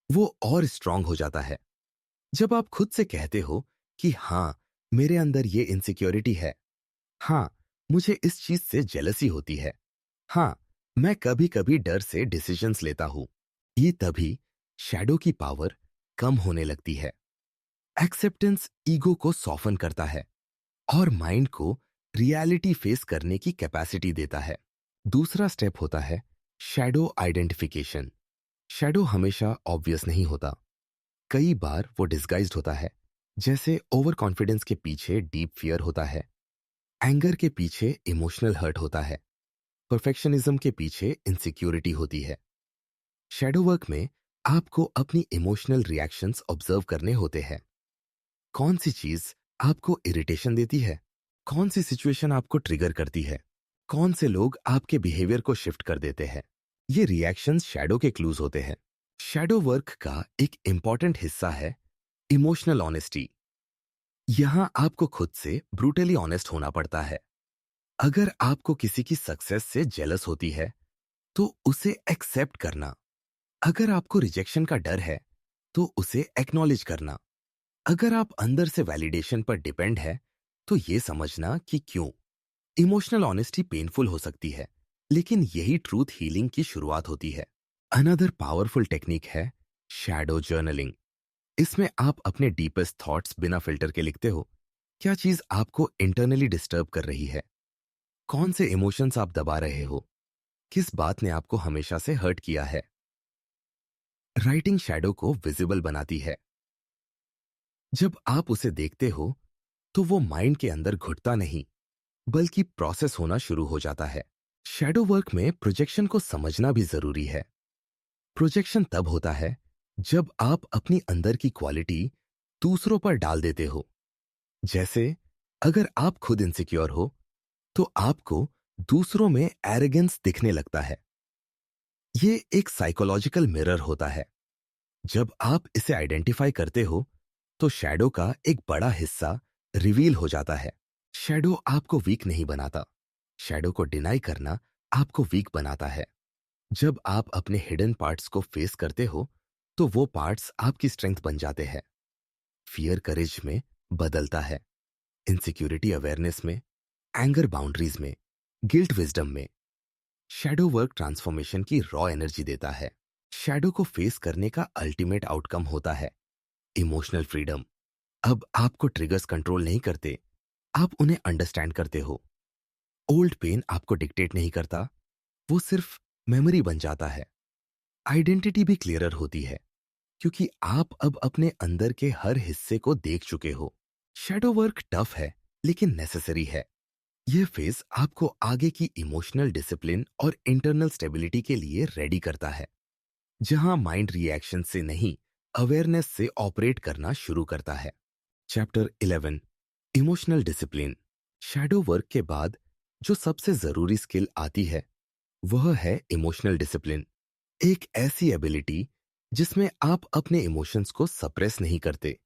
वो और स्ट्रांग हो जाता है। जब आप खुद से कहते हो कि हाँ, मेरे अंदर ये इनसिक्योरिटी है, हाँ, मुझे इस चीज से जेलसी होती है, हाँ, मैं कभी कभी डर से डिसीजंस लेता हूं, ये तभी शैडो की पावर कम होने लगती है। एक्सेप्टेंस ईगो को सॉफन करता है और माइंड को रियलिटी फेस करने की कैपेसिटी देता है। दूसरा स्टेप होता है शैडो आइडेंटिफिकेशन। शैडो हमेशा ऑब्वियस नहीं होता, कई बार वो डिस्गाइज्ड होता है। जैसे ओवर कॉन्फिडेंस के पीछे डीप फियर होता है, एंगर के पीछे इमोशनल हर्ट होता है, परफेक्शनिज्म के पीछे इनसिक्योरिटी होती है। शैडो वर्क में आपको अपनी इमोशनल रिएक्शंस ऑब्जर्व करने होते हैं। कौन सी चीज आपको इरिटेशन देती है, कौन सी सिचुएशन आपको ट्रिगर करती है, कौन से लोग आपके बिहेवियर को शिफ्ट कर देते हैं। ये रिएक्शंस शैडो के क्लूज होते हैं। शैडो वर्क का एक इंपॉर्टेंट हिस्सा है इमोशनल ऑनेस्टी। यहां आपको खुद से ब्रूटली ऑनेस्ट होना पड़ता है। अगर आपको किसी की सक्सेस से जेलस होती है तो उसे एक्सेप्ट करना। अगर आपको रिजेक्शन का डर है तो उसे एक्नॉलेज करना। अगर आप अंदर से वैलिडेशन पर डिपेंड है तो ये समझना कि क्यों। इमोशनल ऑनेस्टी पेनफुल हो सकती है, लेकिन यही ट्रूथ हीलिंग की शुरुआत होती है। अनदर पावरफुल टेक्निक है शैडो जर्नलिंग। इसमें आप अपने डीपेस्ट थॉट्स बिना फिल्टर के लिखते हो। क्या चीज आपको इंटरनली डिस्टर्ब कर रही है, कौन से इमोशंस आप दबा रहे हो, किस बात ने आपको हमेशा से हर्ट किया है। राइटिंग शैडो को विजिबल बनाती है। जब आप उसे देखते हो तो वो माइंड के अंदर घुटता नहीं, बल्कि प्रोसेस होना शुरू हो जाता है। शैडो वर्क में प्रोजेक्शन को समझना भी जरूरी है। प्रोजेक्शन तब होता है जब आप अपनी अंदर की क्वालिटी दूसरों पर डाल देते हो। जैसे अगर आप खुद इनसिक्योर हो तो आपको दूसरों में एरोगेंस दिखने लगता है। ये एक साइकोलॉजिकल मिरर होता है। जब आप इसे आइडेंटिफाई करते हो तो शैडो का एक बड़ा हिस्सा रिवील हो जाता है। शैडो आपको वीक नहीं बनाता। शैडो को डिनाई करना आपको वीक बनाता है। जब आप अपने हिडन पार्ट्स को फेस करते हो तो वो पार्ट्स आपकी स्ट्रेंथ बन जाते हैं। फियर करेज में बदलता है, इनसिक्योरिटी अवेयरनेस में, एंगर बाउंड्रीज में, गिल्ट विजडम में। शैडो वर्क ट्रांसफॉर्मेशन की रॉ एनर्जी देता है। शैडो को फेस करने का अल्टीमेट आउटकम होता है इमोशनल फ्रीडम। अब आपको ट्रिगर्स कंट्रोल नहीं करते, आप उन्हें अंडरस्टैंड करते हो। ओल्ड पेन आपको डिक्टेट नहीं करता, वो सिर्फ मेमोरी बन जाता है। आइडेंटिटी भी क्लियरर होती है क्योंकि आप अब अपने अंदर के हर हिस्से को देख चुके हो। शैडो वर्क टफ है लेकिन नेसेसरी है। यह फेज आपको आगे की इमोशनल डिसिप्लिन और इंटरनल स्टेबिलिटी के लिए रेडी करता है, जहां माइंड रिएक्शन से नहीं, अवेयरनेस से ऑपरेट करना शुरू करता है। Chapter 11, emotional discipline. Shadow work के बाद जो सबसे जरूरी स्किल आती है वह है इमोशनल डिसिप्लिन। एक ऐसी एबिलिटी जिसमें आप अपने इमोशंस को सप्रेस नहीं करते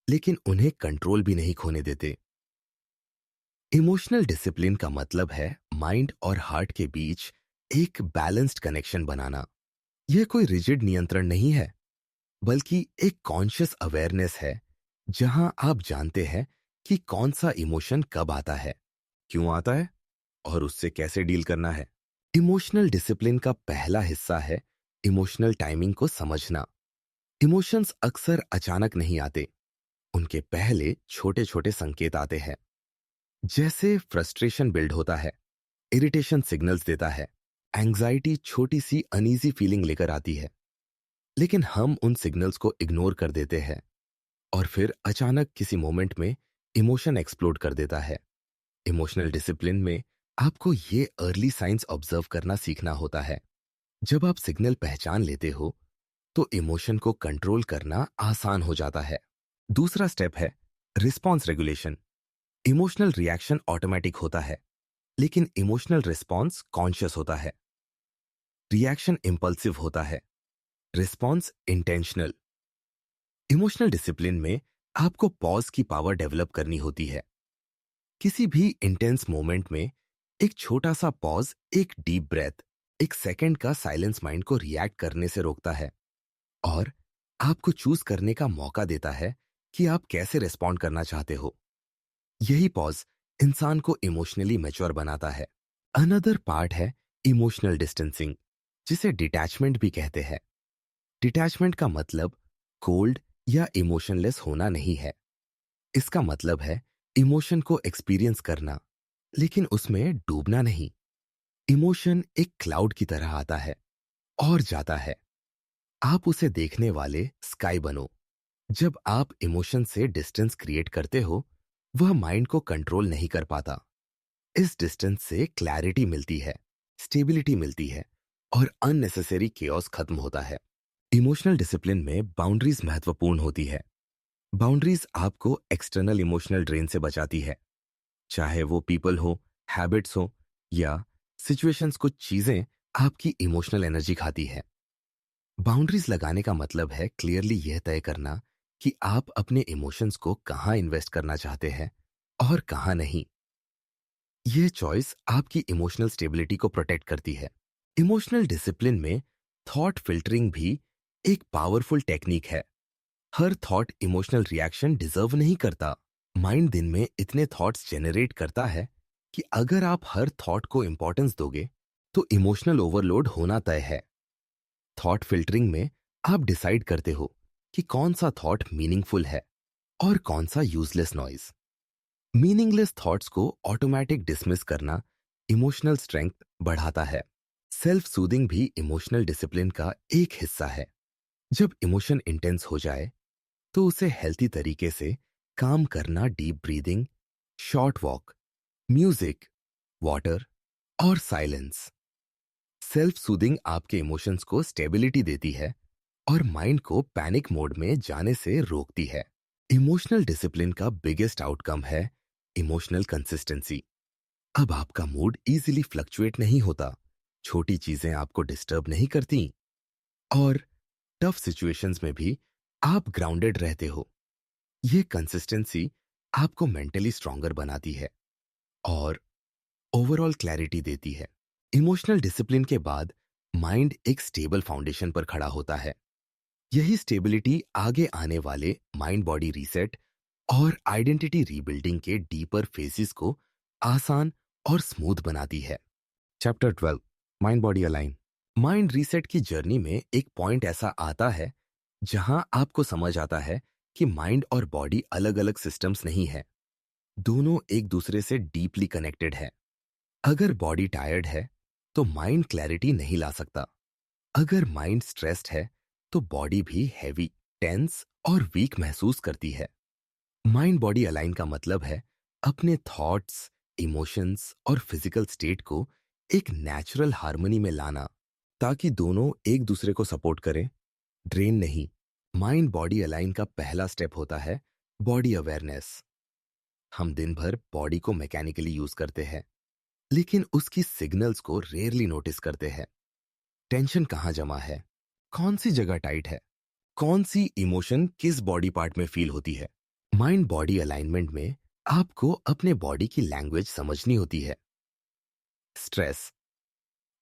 लेकिन उन्हें कंट्रोल भी नहीं खोने देते। इमोशनल डिसिप्लिन का मतलब है माइंड और हार्ट के बीच एक बैलेंस्ड कनेक्शन बनाना। यह कोई रिजिड नियंत्रण नहीं है, बल्कि एक कॉन्शियस अवेयरनेस है जहां आप जानते हैं कि कौन सा इमोशन कब आता है, क्यों आता है और उससे कैसे डील करना है। इमोशनल डिसिप्लिन का पहला हिस्सा है इमोशनल टाइमिंग को समझना। इमोशंस अक्सर अचानक नहीं आते, उनके पहले छोटे छोटे संकेत आते हैं। जैसे फ्रस्ट्रेशन बिल्ड होता है, इरिटेशन सिग्नल्स देता है, एंग्जाइटी छोटी सी अनईजी फीलिंग लेकर आती है, लेकिन हम उन सिग्नल्स को इग्नोर कर देते हैं और फिर अचानक किसी मोमेंट में इमोशन एक्सप्लोड कर देता है। इमोशनल डिसिप्लिन में आपको ये अर्ली साइंस ऑब्जर्व करना सीखना होता है। जब आप सिग्नल पहचान लेते हो तो इमोशन को कंट्रोल करना आसान हो जाता है। दूसरा स्टेप है response regulation. Emotional reaction automatic होता है लेकिन इमोशनल रिस्पॉन्स कॉन्शियस होता है। रिएक्शन इंपल्सिव होता है, रिस्पॉन्स इंटेंशनल। इमोशनल डिसिप्लिन में आपको पॉज की पावर डेवलप करनी होती है। किसी भी इंटेंस मोमेंट में एक छोटा सा पॉज, एक डीप ब्रेथ, एक सेकंड का साइलेंस माइंड को रिएक्ट करने से रोकता है और आपको चूज करने का मौका देता है कि आप कैसे रिस्पॉन्ड करना चाहते हो। यही पॉज इंसान को इमोशनली मैच्योर बनाता है। अनदर पार्ट है इमोशनल डिस्टेंसिंग, जिसे डिटैचमेंट भी कहते हैं। डिटैचमेंट का मतलब कोल्ड या इमोशनलेस होना नहीं है। इसका मतलब है इमोशन को एक्सपीरियंस करना लेकिन उसमें डूबना नहीं। इमोशन एक क्लाउड की तरह आता है और जाता है, आप उसे देखने वाले स्काई बनो। जब आप इमोशन से डिस्टेंस क्रिएट करते हो वह माइंड को कंट्रोल नहीं कर पाता। इस डिस्टेंस से क्लैरिटी मिलती है, स्टेबिलिटी मिलती है और अननेसेसरी केओस खत्म होता है। इमोशनल डिसिप्लिन में बाउंड्रीज महत्वपूर्ण होती है। बाउंड्रीज आपको एक्सटर्नल इमोशनल ड्रेन से बचाती है, चाहे वो पीपल हो, हैबिट्स हो या सिचुएशंस। कुछ चीजें आपकी इमोशनल एनर्जी खाती है। बाउंड्रीज लगाने का मतलब है क्लियरली यह तय करना कि आप अपने इमोशंस को कहां इन्वेस्ट करना चाहते हैं और कहां नहीं। यह चॉइस आपकी इमोशनल स्टेबिलिटी को प्रोटेक्ट करती है। इमोशनल डिसिप्लिन में थॉट फिल्टरिंग भी एक पावरफुल टेक्निक है। हर थॉट इमोशनल रिएक्शन डिजर्व नहीं करता। माइंड दिन में इतने थॉट्स जनरेट करता है कि अगर आप हर थॉट को इंपॉर्टेंस दोगे तो इमोशनल ओवरलोड होना तय है। थॉट फिल्टरिंग में आप डिसाइड करते हो कि कौन सा थॉट मीनिंगफुल है और कौन सा यूजलेस नॉइज। मीनिंगलेस थॉट्स को ऑटोमेटिक डिसमिस करना इमोशनल स्ट्रेंथ बढ़ाता है। सेल्फ सूदिंग भी इमोशनल डिसिप्लिन का एक हिस्सा है। जब इमोशन इंटेंस हो जाए तो उसे हेल्थी तरीके से काम करना, deep breathing, short walk, music, water और साइलेंस। सेल्फ सूदिंग आपके इमोशंस को स्टेबिलिटी देती है और माइंड को पैनिक मोड में जाने से रोकती है। इमोशनल डिसिप्लिन का बिगेस्ट आउटकम है इमोशनल कंसिस्टेंसी। अब आपका मूड इजीली फ्लक्चुएट नहीं होता, छोटी चीजें आपको डिस्टर्ब नहीं करती और टफ सिचुएशंस में भी आप ग्राउंडेड रहते हो। ये कंसिस्टेंसी आपको मेंटली स्ट्रांगर बनाती है और ओवरऑल क्लैरिटी देती है। इमोशनल डिसिप्लिन के बाद माइंड एक स्टेबल फाउंडेशन पर खड़ा होता है। यही स्टेबिलिटी आगे आने वाले माइंड बॉडी रीसेट और आइडेंटिटी रीबिल्डिंग के डीपर फेजेस को आसान और स्मूथ बनाती है। Chapter 12, mind body align. Mind reset की जर्नी में एक पॉइंट ऐसा आता है जहां आपको समझ आता है कि माइंड और बॉडी अलग अलग सिस्टम्स नहीं है, दोनों एक दूसरे से डीपली कनेक्टेड है। अगर बॉडी टायर्ड है तो माइंड क्लैरिटी नहीं ला सकता। अगर माइंड स्ट्रेस्ड है तो बॉडी भी हैवी, टेंस और वीक महसूस करती है। माइंड बॉडी अलाइन का मतलब है अपने थॉट्स, इमोशंस और फिजिकल स्टेट को एक नेचुरल हार्मनी में लाना ताकि दोनों एक दूसरे को सपोर्ट करें, ड्रेन नहीं। माइंड बॉडी अलाइन का पहला स्टेप होता है बॉडी अवेयरनेस। हम दिन भर बॉडी को मैकेनिकली यूज करते हैं, लेकिन उसकी सिग्नल्स को रेयरली नोटिस करते हैं। टेंशन कहाँ जमा है, कौन सी जगह टाइट है, कौन सी इमोशन किस बॉडी पार्ट में फील होती है। माइंड बॉडी अलाइनमेंट में आपको अपने बॉडी की लैंग्वेज समझनी होती है। स्ट्रेस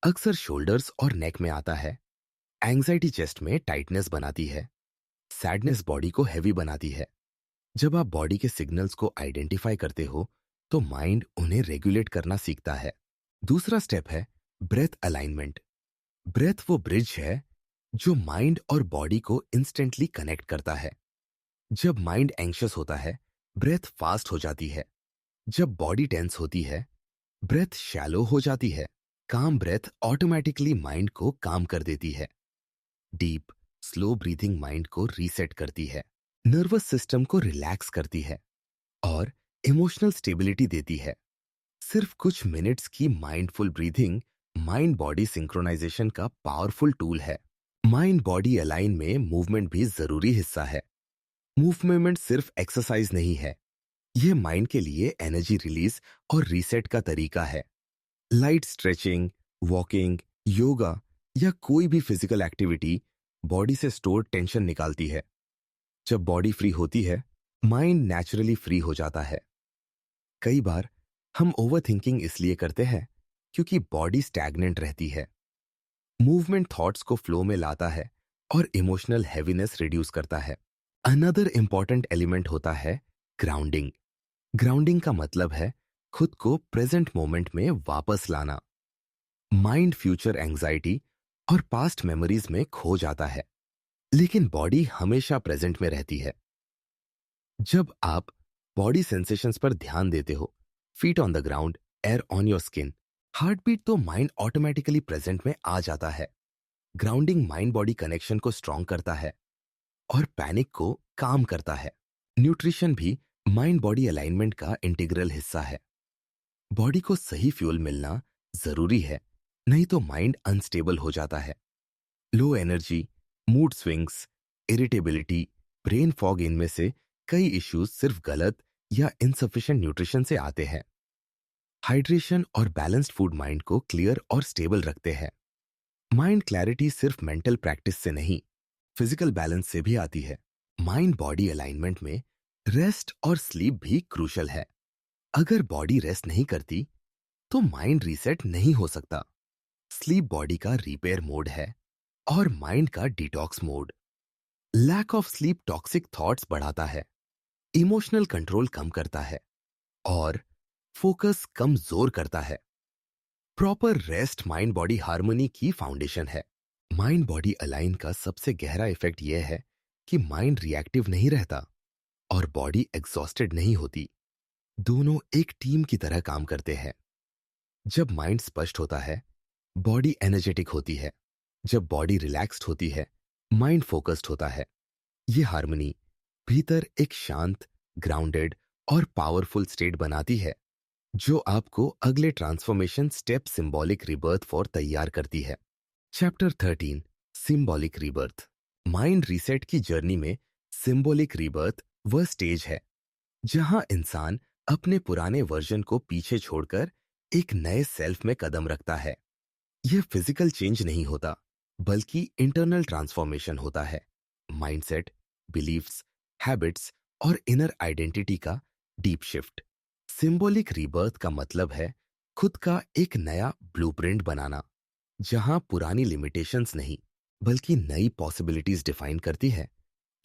अक्सर शोल्डर्स और नेक में आता है, एंग्जाइटी चेस्ट में टाइटनेस बनाती है, सैडनेस बॉडी को हैवी बनाती है। जब आप बॉडी के सिग्नल्स को आइडेंटिफाई करते हो तो माइंड उन्हें रेगुलेट करना सीखता है। दूसरा स्टेप है ब्रेथ अलाइनमेंट। ब्रेथ वो ब्रिज है जो माइंड और बॉडी को इंस्टेंटली कनेक्ट करता है। जब माइंड एंग्शियस होता है, ब्रेथ फास्ट हो जाती है। जब बॉडी टेंस होती है, ब्रेथ शैलो हो जाती है। काम ब्रेथ ऑटोमेटिकली माइंड को काम कर देती है। डीप, स्लो ब्रीथिंग माइंड को रीसेट करती है, नर्वस सिस्टम को रिलैक्स करती है और इमोशनल स्टेबिलिटी देती है। सिर्फ कुछ मिनट्स की mindful breathing mind body synchronization का पावरफुल टूल है। माइंड बॉडी अलाइन में मूवमेंट भी जरूरी हिस्सा है। मूवमेंट सिर्फ एक्सरसाइज नहीं है, यह माइंड के लिए एनर्जी रिलीज और रीसेट का तरीका है। लाइट स्ट्रेचिंग, वॉकिंग, योगा या कोई भी फिजिकल एक्टिविटी बॉडी से स्टोर्ड टेंशन निकालती है। जब बॉडी फ्री होती है, माइंड नेचुरली फ्री हो जाता है। कई बार हम ओवरथिंकिंग इसलिए करते हैं क्योंकि बॉडी स्टैग्नेंट रहती है। मूवमेंट थॉट्स को फ्लो में लाता है और इमोशनल हैवीनेस रिड्यूस करता है। अनदर इंपॉर्टेंट एलिमेंट होता है ग्राउंडिंग। ग्राउंडिंग का मतलब है खुद को प्रेजेंट मोमेंट में वापस लाना। माइंड फ्यूचर एंग्जाइटी और पास्ट मेमोरीज में खो जाता है, लेकिन बॉडी हमेशा प्रेजेंट में रहती है। जब आप बॉडी सेंसेशंस पर ध्यान देते हो, feet on the ground, air on your skin, heartbeat, तो माइंड ऑटोमेटिकली प्रेजेंट में आ जाता है। ग्राउंडिंग माइंड बॉडी कनेक्शन को स्ट्रांग करता है और पैनिक को काम करता है। न्यूट्रिशन भी माइंड बॉडी अलाइनमेंट का इंटीग्रल हिस्सा है। बॉडी को सही फ्यूल मिलना जरूरी है, नहीं तो माइंड अनस्टेबल हो जाता है। Low energy, mood swings, irritability, brain fog, इनमें से कई इश्यूज सिर्फ गलत या इनसफिशिएंट न्यूट्रिशन से आते हैं। हाइड्रेशन और बैलेंस्ड फूड माइंड को क्लियर और स्टेबल रखते हैं। माइंड क्लैरिटी सिर्फ मेंटल प्रैक्टिस से नहीं, फिजिकल बैलेंस से भी आती है। माइंड बॉडी अलाइनमेंट में रेस्ट और स्लीप भी क्रूशल है। अगर बॉडी रेस्ट नहीं करती तो माइंड रीसेट नहीं हो सकता। स्लीप बॉडी का रिपेयर मोड है और माइंड का detox mode. Lack of sleep toxic thoughts बढ़ाता है, इमोशनल कंट्रोल कम करता है और फोकस कमजोर करता है। Proper rest mind body harmony की फाउंडेशन है। माइंड बॉडी अलाइन का सबसे गहरा इफेक्ट यह है कि माइंड रिएक्टिव नहीं रहता और बॉडी एग्जॉस्टेड नहीं होती। दोनों एक टीम की तरह काम करते हैं। जब माइंड स्पष्ट होता है, बॉडी एनर्जेटिक होती है। जब बॉडी रिलैक्स्ड होती है, माइंड फोकस्ड होता है। ये हार्मनी भीतर एक शांत, ग्राउंडेड और पावरफुल स्टेट बनाती है जो आपको अगले transformation step symbolic rebirth for तैयार करती है। Chapter 13, symbolic rebirth. Mind reset की जर्नी में सिंबॉलिक रिबर्थ वह स्टेज है जहां इंसान अपने पुराने वर्जन को पीछे छोड़कर एक नए सेल्फ में कदम रखता है। यह फिजिकल चेंज नहीं होता, बल्कि इंटरनल ट्रांसफॉर्मेशन होता है। माइंडसेट, बिलीफ्स, हैबिट्स और इनर आइडेंटिटी का डीप शिफ्ट। सिंबॉलिक रीबर्थ का मतलब है खुद का एक नया ब्लूप्रिंट बनाना, जहां पुरानी लिमिटेशंस नहीं, बल्कि नई पॉसिबिलिटीज डिफाइन करती है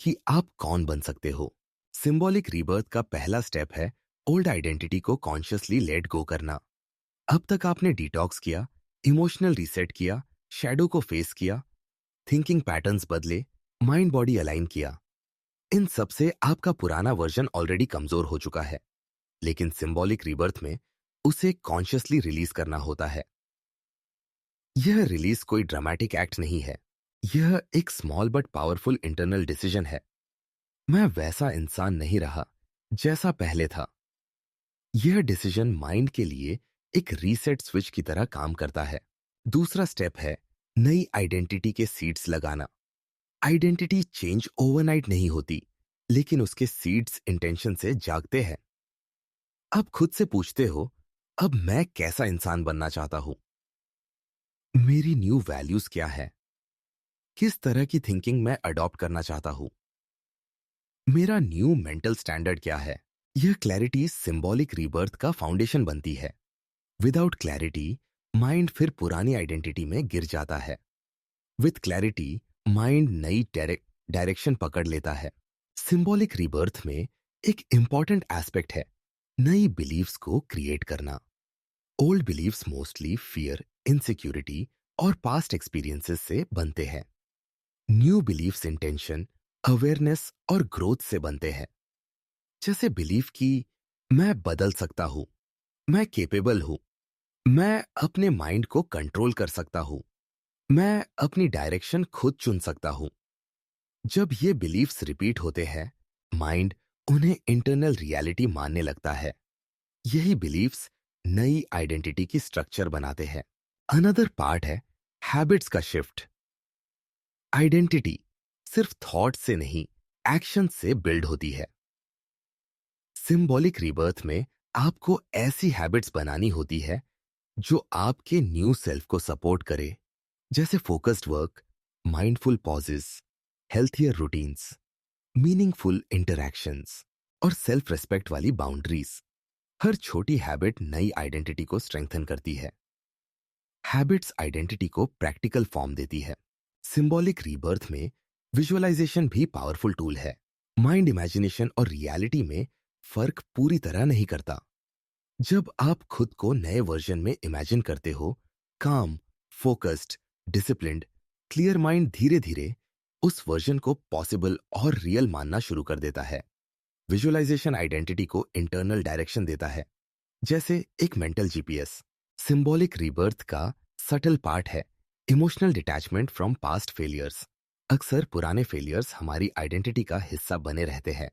कि आप कौन बन सकते हो। सिंबॉलिक रीबर्थ का पहला स्टेप है ओल्ड आइडेंटिटी को कॉन्शियसली लेट गो करना। अब तक आपने डिटॉक्स किया, इमोशनल रीसेट किया, शैडो को फेस किया, थिंकिंग पैटर्न्स बदले, माइंड बॉडी अलाइन किया। इन सब से आपका पुराना वर्जन ऑलरेडी कमजोर हो चुका है, लेकिन सिंबॉलिक रीबर्थ में उसे कॉन्शियसली रिलीज करना होता है। यह रिलीज कोई ड्रामेटिक एक्ट नहीं है, यह एक small but powerful internal decision है। मैं वैसा इंसान नहीं रहा जैसा पहले था। यह डिसीजन माइंड के लिए एक रीसेट स्विच की तरह काम करता है। दूसरा स्टेप है नई आइडेंटिटी के सीड्स लगाना। आइडेंटिटी चेंज ओवरनाइट नहीं होती, लेकिन उसके सीड्स इंटेंशन से जागते हैं। आप खुद से पूछते हो, अब मैं कैसा इंसान बनना चाहता हूं? मेरी न्यू वैल्यूज क्या है? किस तरह की थिंकिंग मैं अडॉप्ट करना चाहता हूं? मेरा न्यू मेंटल स्टैंडर्ड क्या है? यह क्लैरिटी सिंबॉलिक रीबर्थ का फाउंडेशन बनती है। विदाउट क्लैरिटी माइंड फिर पुरानी आइडेंटिटी में गिर जाता है। विथ क्लैरिटी माइंड नई डायरेक्शन पकड़ लेता है। सिंबॉलिक रीबर्थ में एक इंपॉर्टेंट एस्पेक्ट है नई बिलीव्स को क्रिएट करना। Old beliefs mostly fear, insecurity और पास्ट एक्सपीरियंसेस से बनते हैं। न्यू बिलीव्स इंटेंशन, अवेयरनेस और ग्रोथ से बनते हैं। जैसे बिलीव कि मैं बदल सकता हूं, मैं केपेबल हूं, मैं अपने माइंड को कंट्रोल कर सकता हूं, मैं अपनी डायरेक्शन खुद चुन सकता हूं। जब ये बिलीफ्स रिपीट होते हैं, माइंड उन्हें इंटरनल रियलिटी मानने लगता है। यही बिलीफ्स नई आइडेंटिटी की स्ट्रक्चर बनाते हैं। अनदर पार्ट है हैबिट्स का शिफ्ट। आइडेंटिटी सिर्फ थॉट से नहीं, एक्शन से बिल्ड होती है। सिंबॉलिक रीबर्थ में आपको ऐसी हैबिट्स बनानी होती है जो आपके न्यू सेल्फ को सपोर्ट करे, जैसे focused work, mindful pauses, healthier routines, meaningful interactions और सेल्फ रेस्पेक्ट वाली बाउंड्रीज। हर छोटी हैबिट नई आइडेंटिटी को स्ट्रेंथन करती है। हैबिट्स आइडेंटिटी को प्रैक्टिकल फॉर्म देती है। सिंबॉलिक रीबर्थ में विजुअलाइजेशन भी पावरफुल टूल है। माइंड इमेजिनेशन और रियलिटी में फर्क पूरी तरह नहीं करता। जब आप खुद को नए वर्जन में इमेजिन करते हो, काम, फोकस्ड, डिसिप्लिन्ड, क्लियर माइंड धीरे धीरे उस वर्जन को पॉसिबल और रियल मानना शुरू कर देता है। विजुअलाइजेशन आइडेंटिटी को इंटरनल डायरेक्शन देता है, जैसे एक मेंटल जीपीएस। सिंबॉलिक रीबर्थ का सटल पार्ट है emotional detachment from past failures. अक्सर पुराने फेलियर्स हमारी आइडेंटिटी का हिस्सा बने रहते हैं।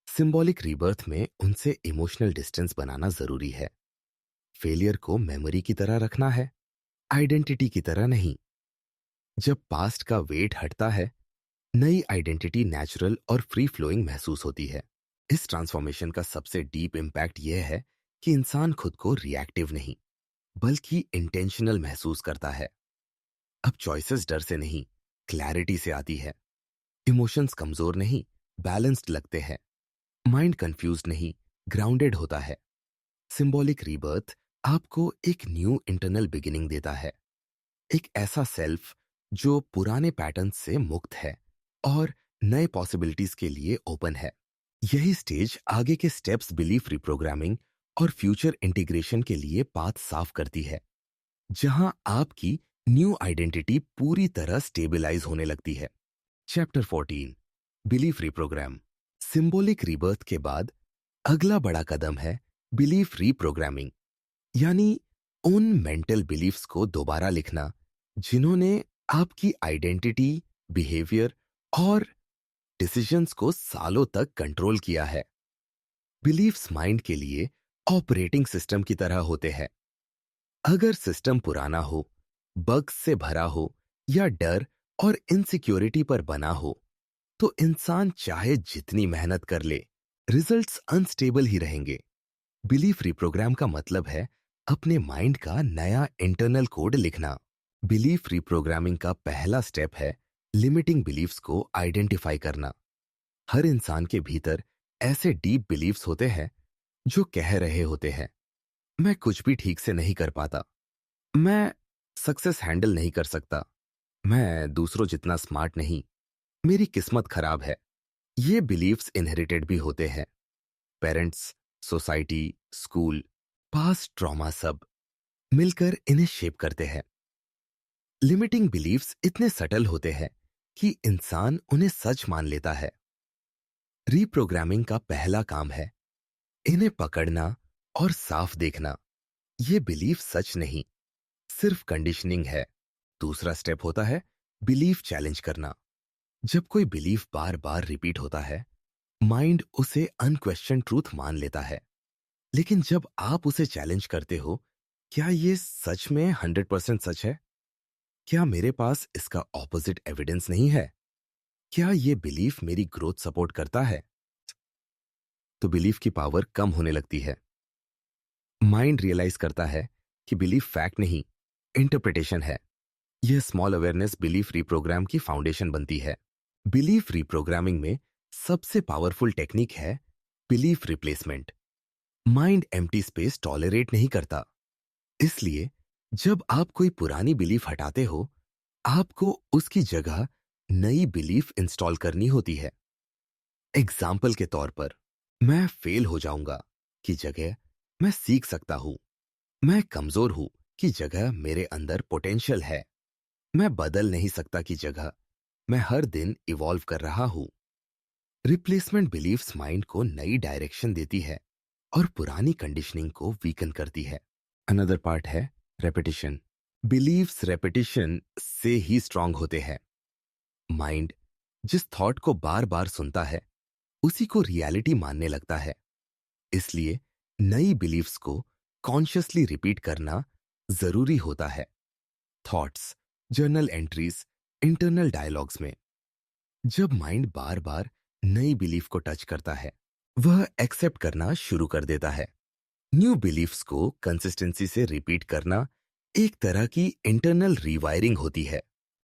सिंबॉलिक रीबर्थ में उनसे इमोशनल डिस्टेंस बनाना जरूरी है। फेलियर को मेमोरी की तरह रखना है, आइडेंटिटी की तरह नहीं। जब पास्ट का वेट हटता है, नई आइडेंटिटी नेचुरल और फ्री फ्लोइंग महसूस होती है। इस ट्रांसफॉर्मेशन का सबसे डीप इम्पैक्ट यह है कि इंसान खुद को रिएक्टिव नहीं, बल्कि इंटेंशनल महसूस करता है। अब चॉइसेस डर से नहीं, क्लैरिटी से आती है। इमोशंस कमजोर नहीं, बैलेंस्ड लगते हैं। माइंड कंफ्यूज्ड नहीं, ग्राउंडेड होता है। सिंबॉलिक रीबर्थ आपको एक न्यू इंटरनल बिगिनिंग देता है। एक ऐसा सेल्फ जो पुराने पैटर्न से मुक्त है और नए पॉसिबिलिटीज के लिए ओपन है। यही स्टेज आगे के स्टेप्स, बिलीफ रिप्रोग्रामिंग और फ्यूचर इंटीग्रेशन के लिए पाथ साफ करती है, जहां आपकी न्यू आइडेंटिटी पूरी तरह स्टेबलाइज होने लगती है। Chapter 14, belief reprogram. Symbolic rebirth के बाद अगला बड़ा कदम है बिलीफ रीप्रोग्रामिंग, यानी उन मेंटल बिलीफ्स को दोबारा लिखना जिन्होंने आपकी आइडेंटिटी, बिहेवियर और डिसीजंस को सालों तक कंट्रोल किया है। बिलीफ्स माइंड के लिए ऑपरेटिंग सिस्टम की तरह होते हैं। अगर सिस्टम पुराना हो, बग्स से भरा हो या डर और इनसिक्योरिटी पर बना हो, तो इंसान चाहे जितनी मेहनत कर ले, रिजल्ट्स अनस्टेबल ही रहेंगे। बिलीफ रिप्रोग्राम का मतलब है अपने माइंड का नया इंटरनल कोड लिखना। बिलीफ रिप्रोग्रामिंग का पहला स्टेप है लिमिटिंग बिलीफ्स को आइडेंटिफाई करना। हर इंसान के भीतर ऐसे डीप बिलीफ्स होते हैं जो कह रहे होते हैं, मैं कुछ भी ठीक से नहीं कर पाता, मैं सक्सेस हैंडल नहीं कर सकता, मैं दूसरों जितना स्मार्ट नहीं, मेरी किस्मत खराब है। ये बिलीफ्स इनहेरिटेड भी होते हैं। Parents, society, school, past trauma सब मिलकर इन्हें शेप करते हैं। लिमिटिंग बिलीफ्स इतने सटल होते हैं कि इंसान उन्हें सच मान लेता है। रीप्रोग्रामिंग का पहला काम है इन्हें पकड़ना और साफ देखना। ये बिलीफ सच नहीं, सिर्फ कंडीशनिंग है। दूसरा स्टेप होता है बिलीफ चैलेंज करना। जब कोई बिलीफ बार बार रिपीट होता है, माइंड उसे अनक्वेश्चन ट्रूथ मान लेता है। लेकिन जब आप उसे चैलेंज करते हो, क्या ये सच में 100% सच है? क्या मेरे पास इसका ऑपोजिट एविडेंस नहीं है? क्या ये बिलीफ मेरी ग्रोथ सपोर्ट करता है? तो बिलीफ की पावर कम होने लगती है। माइंड रियलाइज करता है कि बिलीफ फैक्ट नहीं, इंटरप्रिटेशन है। यह स्मॉल अवेयरनेस बिलीफ रिप्रोग्राम की फाउंडेशन बनती है। बिलीफ रिप्रोग्रामिंग में सबसे पावरफुल टेक्निक है belief replacement. Mind empty space tolerate नहीं करता। इसलिए जब आप कोई पुरानी बिलीफ हटाते हो, आपको उसकी जगह नई बिलीफ इंस्टॉल करनी होती है। एग्जाम्पल के तौर पर, मैं फेल हो जाऊंगा की जगह मैं सीख सकता हूं, मैं कमजोर हूं की जगह मेरे अंदर पोटेंशियल है, मैं बदल नहीं सकता की जगह मैं हर दिन इवॉल्व कर रहा हूं। रिप्लेसमेंट बिलीफ्स माइंड को नई डायरेक्शन देती है और पुरानी कंडीशनिंग को वीकन करती है। अनदर पार्ट है रेपिटेशन। बिलीफ्स रेपिटेशन से ही स्ट्रांग होते हैं। माइंड जिस थॉट को बार बार सुनता है, उसी को रियलिटी मानने लगता है। इसलिए नई बिलीफ्स को कॉन्शियसली रिपीट करना जरूरी होता है। Thoughts, journal entries, internal dialogues में जब माइंड बार बार नई बिलीफ को टच करता है, वह एक्सेप्ट करना शुरू कर देता है। न्यू बिलीफ्स को कंसिस्टेंसी से रिपीट करना एक तरह की इंटरनल रीवायरिंग होती है।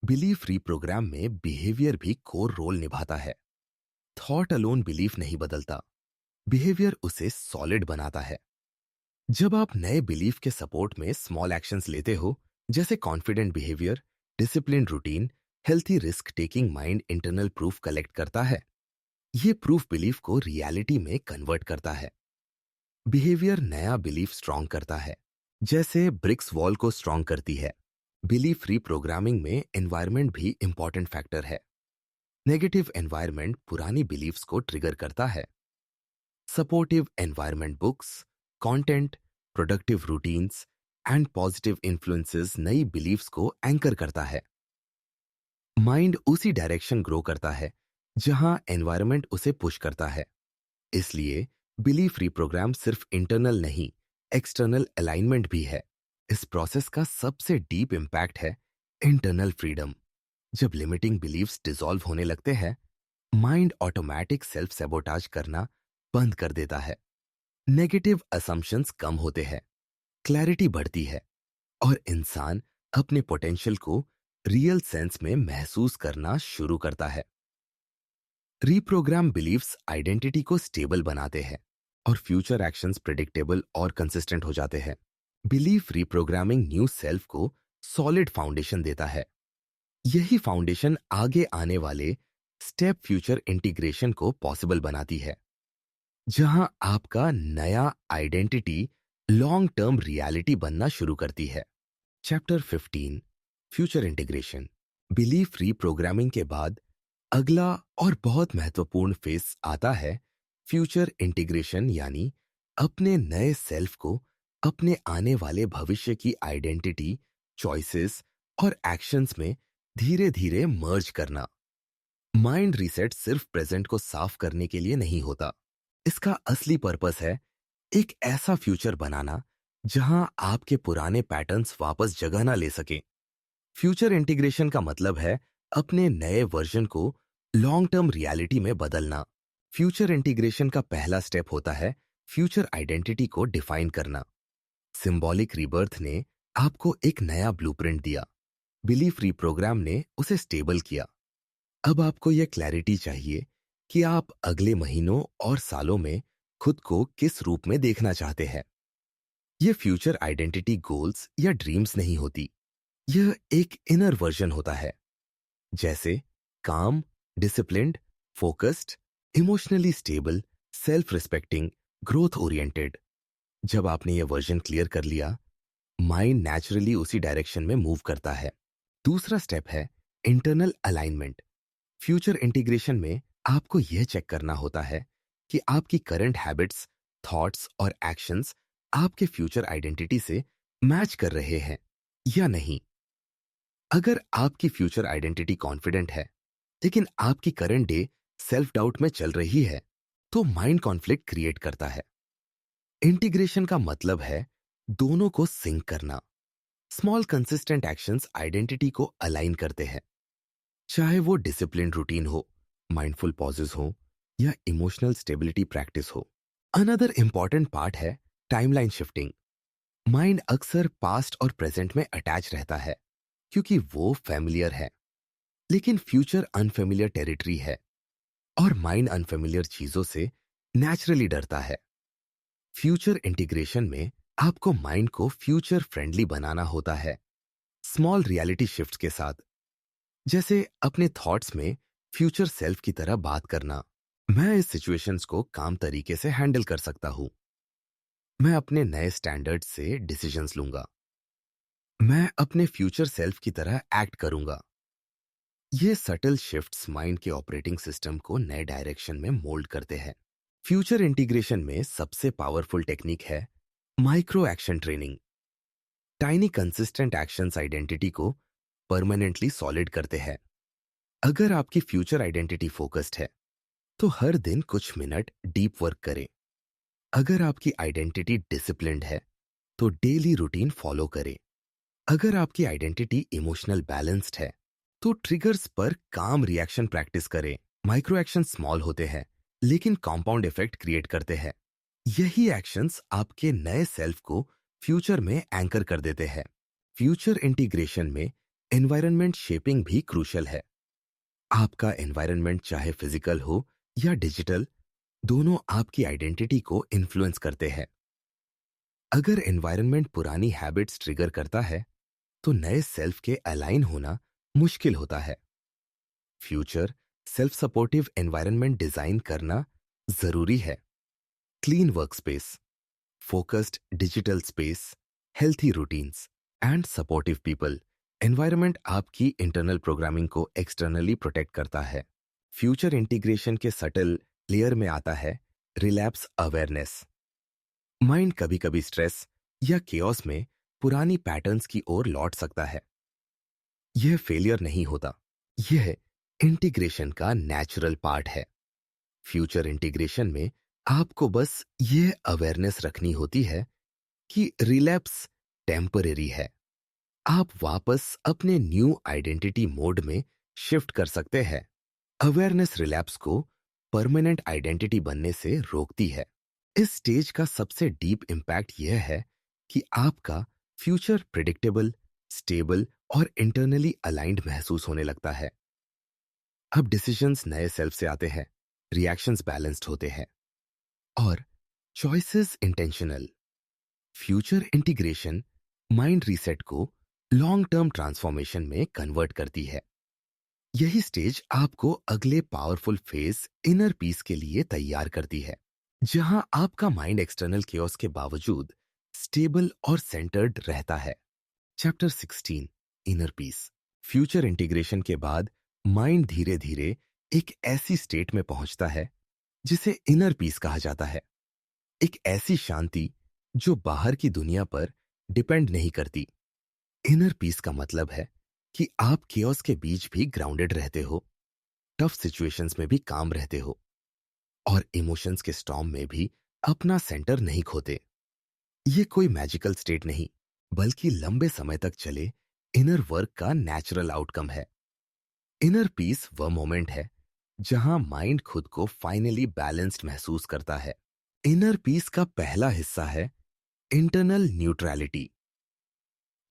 बिलीफ रीप्रोग्राम में बिहेवियर भी कोर रोल निभाता है। थॉट अलोन बिलीफ नहीं बदलता, बिहेवियर उसे सॉलिड बनाता है। जब आप नए बिलीफ के सपोर्ट में स्मॉल एक्शंस लेते हो, जैसे confident behaviour, discipline routine, healthy risk taking, mind internal proof collect करता है। ये प्रूफ बिलीफ को रियलिटी में कन्वर्ट करता है। बिहेवियर नया बिलीफ स्ट्रांग करता है, जैसे ब्रिक्स वॉल को स्ट्रांग करती है। बिलीफ रीप्रोग्रामिंग में एनवायरनमेंट भी इंपॉर्टेंट फैक्टर है। नेगेटिव एनवायरनमेंट पुरानी बिलीफ्स को ट्रिगर करता है। Supportive environment, books, content, productive routines and positive influences नई बिलीफ्स को एंकर करता है। माइंड उसी डायरेक्शन ग्रो करता है जहां एनवायरनमेंट उसे पुश करता है। इसलिए बिलीफ रिप्रोग्राम सिर्फ इंटरनल नहीं, एक्सटर्नल अलाइनमेंट भी है। इस प्रोसेस का सबसे डीप इंपैक्ट है इंटरनल फ्रीडम। जब लिमिटिंग बिलीफ्स डिसॉल्व होने लगते हैं, माइंड ऑटोमेटिक सेल्फ सैबोटाज करना बंद कर देता है। नेगेटिव असम्पशंस कम होते हैं, क्लैरिटी बढ़ती है और इंसान अपने पोटेंशियल को रियल सेंस में महसूस करना शुरू करता है। रीप्रोग्राम बिलीफ्स आइडेंटिटी को स्टेबल बनाते हैं और फ्यूचर एक्शंस प्रिडिक्टेबल और कंसिस्टेंट हो जाते हैं। बिलीफ रीप्रोग्रामिंग न्यू सेल्फ को सॉलिड फाउंडेशन देता है। यही फाउंडेशन आगे आने वाले स्टेप फ्यूचर इंटीग्रेशन को पॉसिबल बनाती है, जहां आपका नया आइडेंटिटी लॉन्ग टर्म रियलिटी बनना शुरू करती है। Chapter 15, future integration. Belief reprogramming के बाद अगला और बहुत महत्वपूर्ण फेस आता है फ्यूचर इंटीग्रेशन, यानी अपने नए सेल्फ को अपने आने वाले भविष्य की आइडेंटिटी, चॉइसेस और एक्शंस में धीरे धीरे मर्ज करना। माइंड रीसेट सिर्फ प्रेजेंट को साफ करने के लिए नहीं होता। इसका असली पर्पस है एक ऐसा फ्यूचर बनाना जहां आपके पुराने पैटर्न्स वापस जगह ना ले सके। फ्यूचर इंटीग्रेशन का मतलब है अपने नए वर्जन को लॉन्ग टर्म रियलिटी में बदलना। फ्यूचर इंटीग्रेशन का पहला स्टेप होता है फ्यूचर आइडेंटिटी को डिफाइन करना। सिंबॉलिक रीबर्थ ने आपको एक नया ब्लूप्रिंट दिया, बिलीफ रीप्रोग्राम ने उसे स्टेबल किया। अब आपको यह क्लैरिटी चाहिए कि आप अगले महीनों और सालों में खुद को किस रूप में देखना चाहते हैं। यह फ्यूचर आइडेंटिटी गोल्स या ड्रीम्स नहीं होती, यह एक इनर वर्जन होता है, जैसे काम, disciplined, focused, emotionally stable, self respecting, growth oriented. जब आपने यह वर्जन क्लियर कर लिया, माइंड नेचुरली उसी डायरेक्शन में मूव करता है। दूसरा स्टेप है इंटरनल अलाइनमेंट। फ्यूचर इंटीग्रेशन में आपको यह चेक करना होता है कि आपकी करंट हैबिट्स, थॉट्स और एक्शंस आपके फ्यूचर आइडेंटिटी से मैच कर रहे हैं या नहीं। अगर आपकी फ्यूचर आइडेंटिटी कॉन्फिडेंट है, लेकिन आपकी करंट डे सेल्फ डाउट में चल रही है, तो माइंड कॉन्फ्लिक्ट क्रिएट करता है। इंटीग्रेशन का मतलब है दोनों को सिंक करना। स्मॉल कंसिस्टेंट एक्शंस आइडेंटिटी को अलाइन करते हैं, चाहे वो डिसिप्लिन रूटीन हो, माइंडफुल पॉजेस हो या इमोशनल स्टेबिलिटी प्रैक्टिस हो। अनदर इंपॉर्टेंट पार्ट है टाइमलाइन शिफ्टिंग। माइंड अक्सर पास्ट और प्रेजेंट में अटैच रहता है क्योंकि वो फैमिलियर है, लेकिन फ्यूचर अनफेमिलियर टेरिटरी है और माइंड अनफेमिलियर चीजों से नेचुरली डरता है। फ्यूचर इंटीग्रेशन में आपको माइंड को फ्यूचर फ्रेंडली बनाना होता है, स्मॉल रियलिटी शिफ्ट्स के साथ। जैसे अपने थॉट्स में फ्यूचर सेल्फ की तरह बात करना, मैं इस सिचुएशंस को काम तरीके से हैंडल कर सकता हूं, मैं अपने नए स्टैंडर्ड से डिसीजंस लूंगा, मैं अपने फ्यूचर सेल्फ की तरह एक्ट करूंगा। ये सटल शिफ्ट्स माइंड के ऑपरेटिंग सिस्टम को नए डायरेक्शन में मोल्ड करते हैं। फ्यूचर इंटीग्रेशन में सबसे पावरफुल टेक्निक है micro action training. Tiny consistent actions identity को परमानेंटली सॉलिड करते हैं। अगर आपकी फ्यूचर आइडेंटिटी फोकस्ड है, तो हर दिन कुछ मिनट डीप वर्क करें। अगर आपकी आइडेंटिटी डिसिप्लिन्ड है, तो डेली रूटीन फॉलो करें। अगर आपकी आइडेंटिटी इमोशनल बैलेंस्ड है, तो ट्रिगर्स पर काम रिएक्शन प्रैक्टिस करें। माइक्रो एक्शन स्मॉल होते हैं, लेकिन कंपाउंड इफेक्ट क्रिएट करते हैं। यही एक्शंस आपके नए सेल्फ को फ्यूचर में एंकर कर देते हैं। फ्यूचर इंटीग्रेशन में एनवायरनमेंट शेपिंग भी क्रूशियल है। आपका एनवायरनमेंट चाहे फिजिकल हो या डिजिटल, दोनों आपकी आइडेंटिटी को इन्फ्लुएंस करते हैं। अगर एनवायरनमेंट पुरानी हैबिट्स ट्रिगर करता है, तो नए सेल्फ के अलाइन होना मुश्किल होता है। Future self supportive environment design करना जरूरी है। Clean workspace, focused digital space, healthy routines and supportive people. Environment आपकी इंटरनल प्रोग्रामिंग को एक्सटर्नली प्रोटेक्ट करता है। फ्यूचर इंटीग्रेशन के सटल लेयर में आता है रिलैप्स अवेयरनेस। माइंड कभी कभी स्ट्रेस या केओस में पुरानी पैटर्न्स की ओर लौट सकता है। यह फेलियर नहीं होता, यह इंटीग्रेशन का नेचुरल पार्ट है। फ्यूचर इंटीग्रेशन में आपको बस यह अवेयरनेस रखनी होती है कि रिलैप्स टेम्परेरी है। आप वापस अपने न्यू आइडेंटिटी मोड में शिफ्ट कर सकते हैं। अवेयरनेस रिलैप्स को परमानेंट आइडेंटिटी बनने से रोकती है। इस स्टेज का सबसे डीप इंपैक्ट यह है कि आपका फ्यूचर प्रिडिक्टेबल, स्टेबल और इंटरनली अलाइंड महसूस होने लगता है। अब डिसीजंस नए सेल्फ से आते हैं, रिएक्शंस बैलेंस्ड होते हैं और choices intentional. Future integration mind reset को लॉन्ग टर्म ट्रांसफॉर्मेशन में कन्वर्ट करती है। यही स्टेज आपको अगले पावरफुल फेज इनर पीस के लिए तैयार करती है, जहां आपका माइंड एक्सटर्नल केओस के बावजूद स्टेबल और सेंटर्ड रहता है। Chapter 16 inner peace. Future integration के बाद माइंड धीरे धीरे एक ऐसी स्टेट में पहुंचता है जिसे इनर पीस कहा जाता है। एक ऐसी शांति जो बाहर की दुनिया पर डिपेंड नहीं करती। इनर पीस का मतलब है कि आप केओस के बीच भी ग्राउंडेड रहते हो, टफ सिचुएशंस में भी काम रहते हो और इमोशंस के स्टॉर्म में भी अपना सेंटर नहीं खोते। ये कोई मैजिकल स्टेट नहीं, बल्कि लंबे समय तक चले इनर वर्क का नेचुरल आउटकम है। इनर पीस वह मोमेंट है जहां माइंड खुद को फाइनली बैलेंस्ड महसूस करता है। इनर पीस का पहला हिस्सा है इंटरनल न्यूट्रलिटी।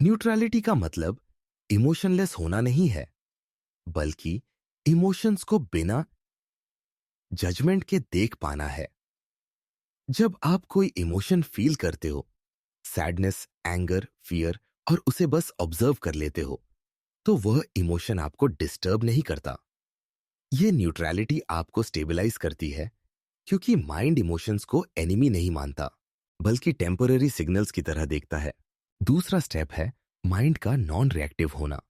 न्यूट्रलिटी का मतलब इमोशनलेस होना नहीं है, बल्कि इमोशंस को बिना जजमेंट के देख पाना है। जब आप कोई इमोशन फील करते हो, सैडनेस, एंगर, फियर, और उसे बस ऑब्जर्व कर लेते हो, तो वह इमोशन आपको डिस्टर्ब नहीं करता। ये न्यूट्रलिटी आपको स्टेबलाइज करती है, क्योंकि माइंड इमोशंस को एनिमी नहीं मानता, बल्कि टेम्पररी सिग्नल्स की तरह देखता है। दूसरा स्टेप है माइंड का नॉन रिएक्टिव होना।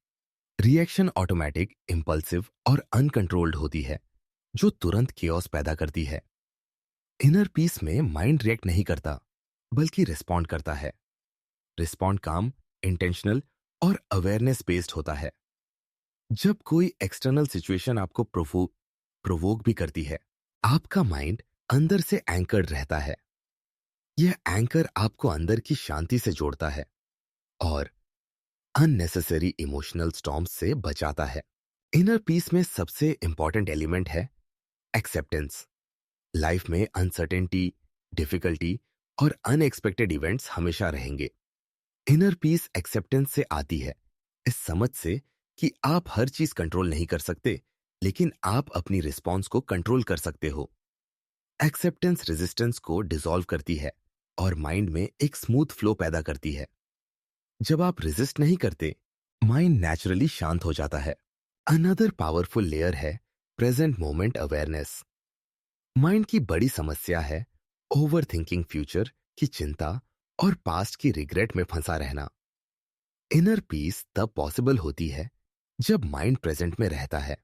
रिएक्शन ऑटोमेटिक, इंपल्सिव और अनकंट्रोल्ड होती है, जो तुरंत केओस पैदा करती है। इनर पीस में माइंड रिएक्ट नहीं करता, बल्कि रिस्पॉन्ड करता है। रिस्पॉन्ड काम, इंटेंशनल और अवेयरनेस बेस्ड होता है। जब कोई एक्सटर्नल सिचुएशन आपको प्रोवोक भी करती है, आपका माइंड अंदर से एंकर्ड रहता है। यह एंकर आपको अंदर की शांति से जोड़ता है और अननेसेसरी इमोशनल स्टॉर्म्स से बचाता है। इनर पीस में सबसे इंपॉर्टेंट एलिमेंट है एक्सेप्टेंस। लाइफ में अनसर्टेनिटी, डिफिकल्टी और अनएक्सपेक्टेड इवेंट्स हमेशा रहेंगे। इनर पीस एक्सेप्टेंस से आती है, इस समझ से कि आप हर चीज कंट्रोल नहीं कर सकते, लेकिन आप अपनी रिस्पॉन्स को कंट्रोल कर सकते हो। एक्सेप्टेंस रेजिस्टेंस को डिसॉल्व करती है और माइंड में एक स्मूथ फ्लो पैदा करती है। जब आप रेजिस्ट नहीं करते, माइंड नेचुरली शांत हो जाता है। अनदर पावरफुल लेयर है प्रेजेंट मोमेंट अवेयरनेस। माइंड की बड़ी समस्या है ओवर थिंकिंग, फ्यूचर की चिंता और पास्ट की रिग्रेट में फंसा रहना। इनर पीस तब पॉसिबल होती है जब माइंड प्रेजेंट में रहता है।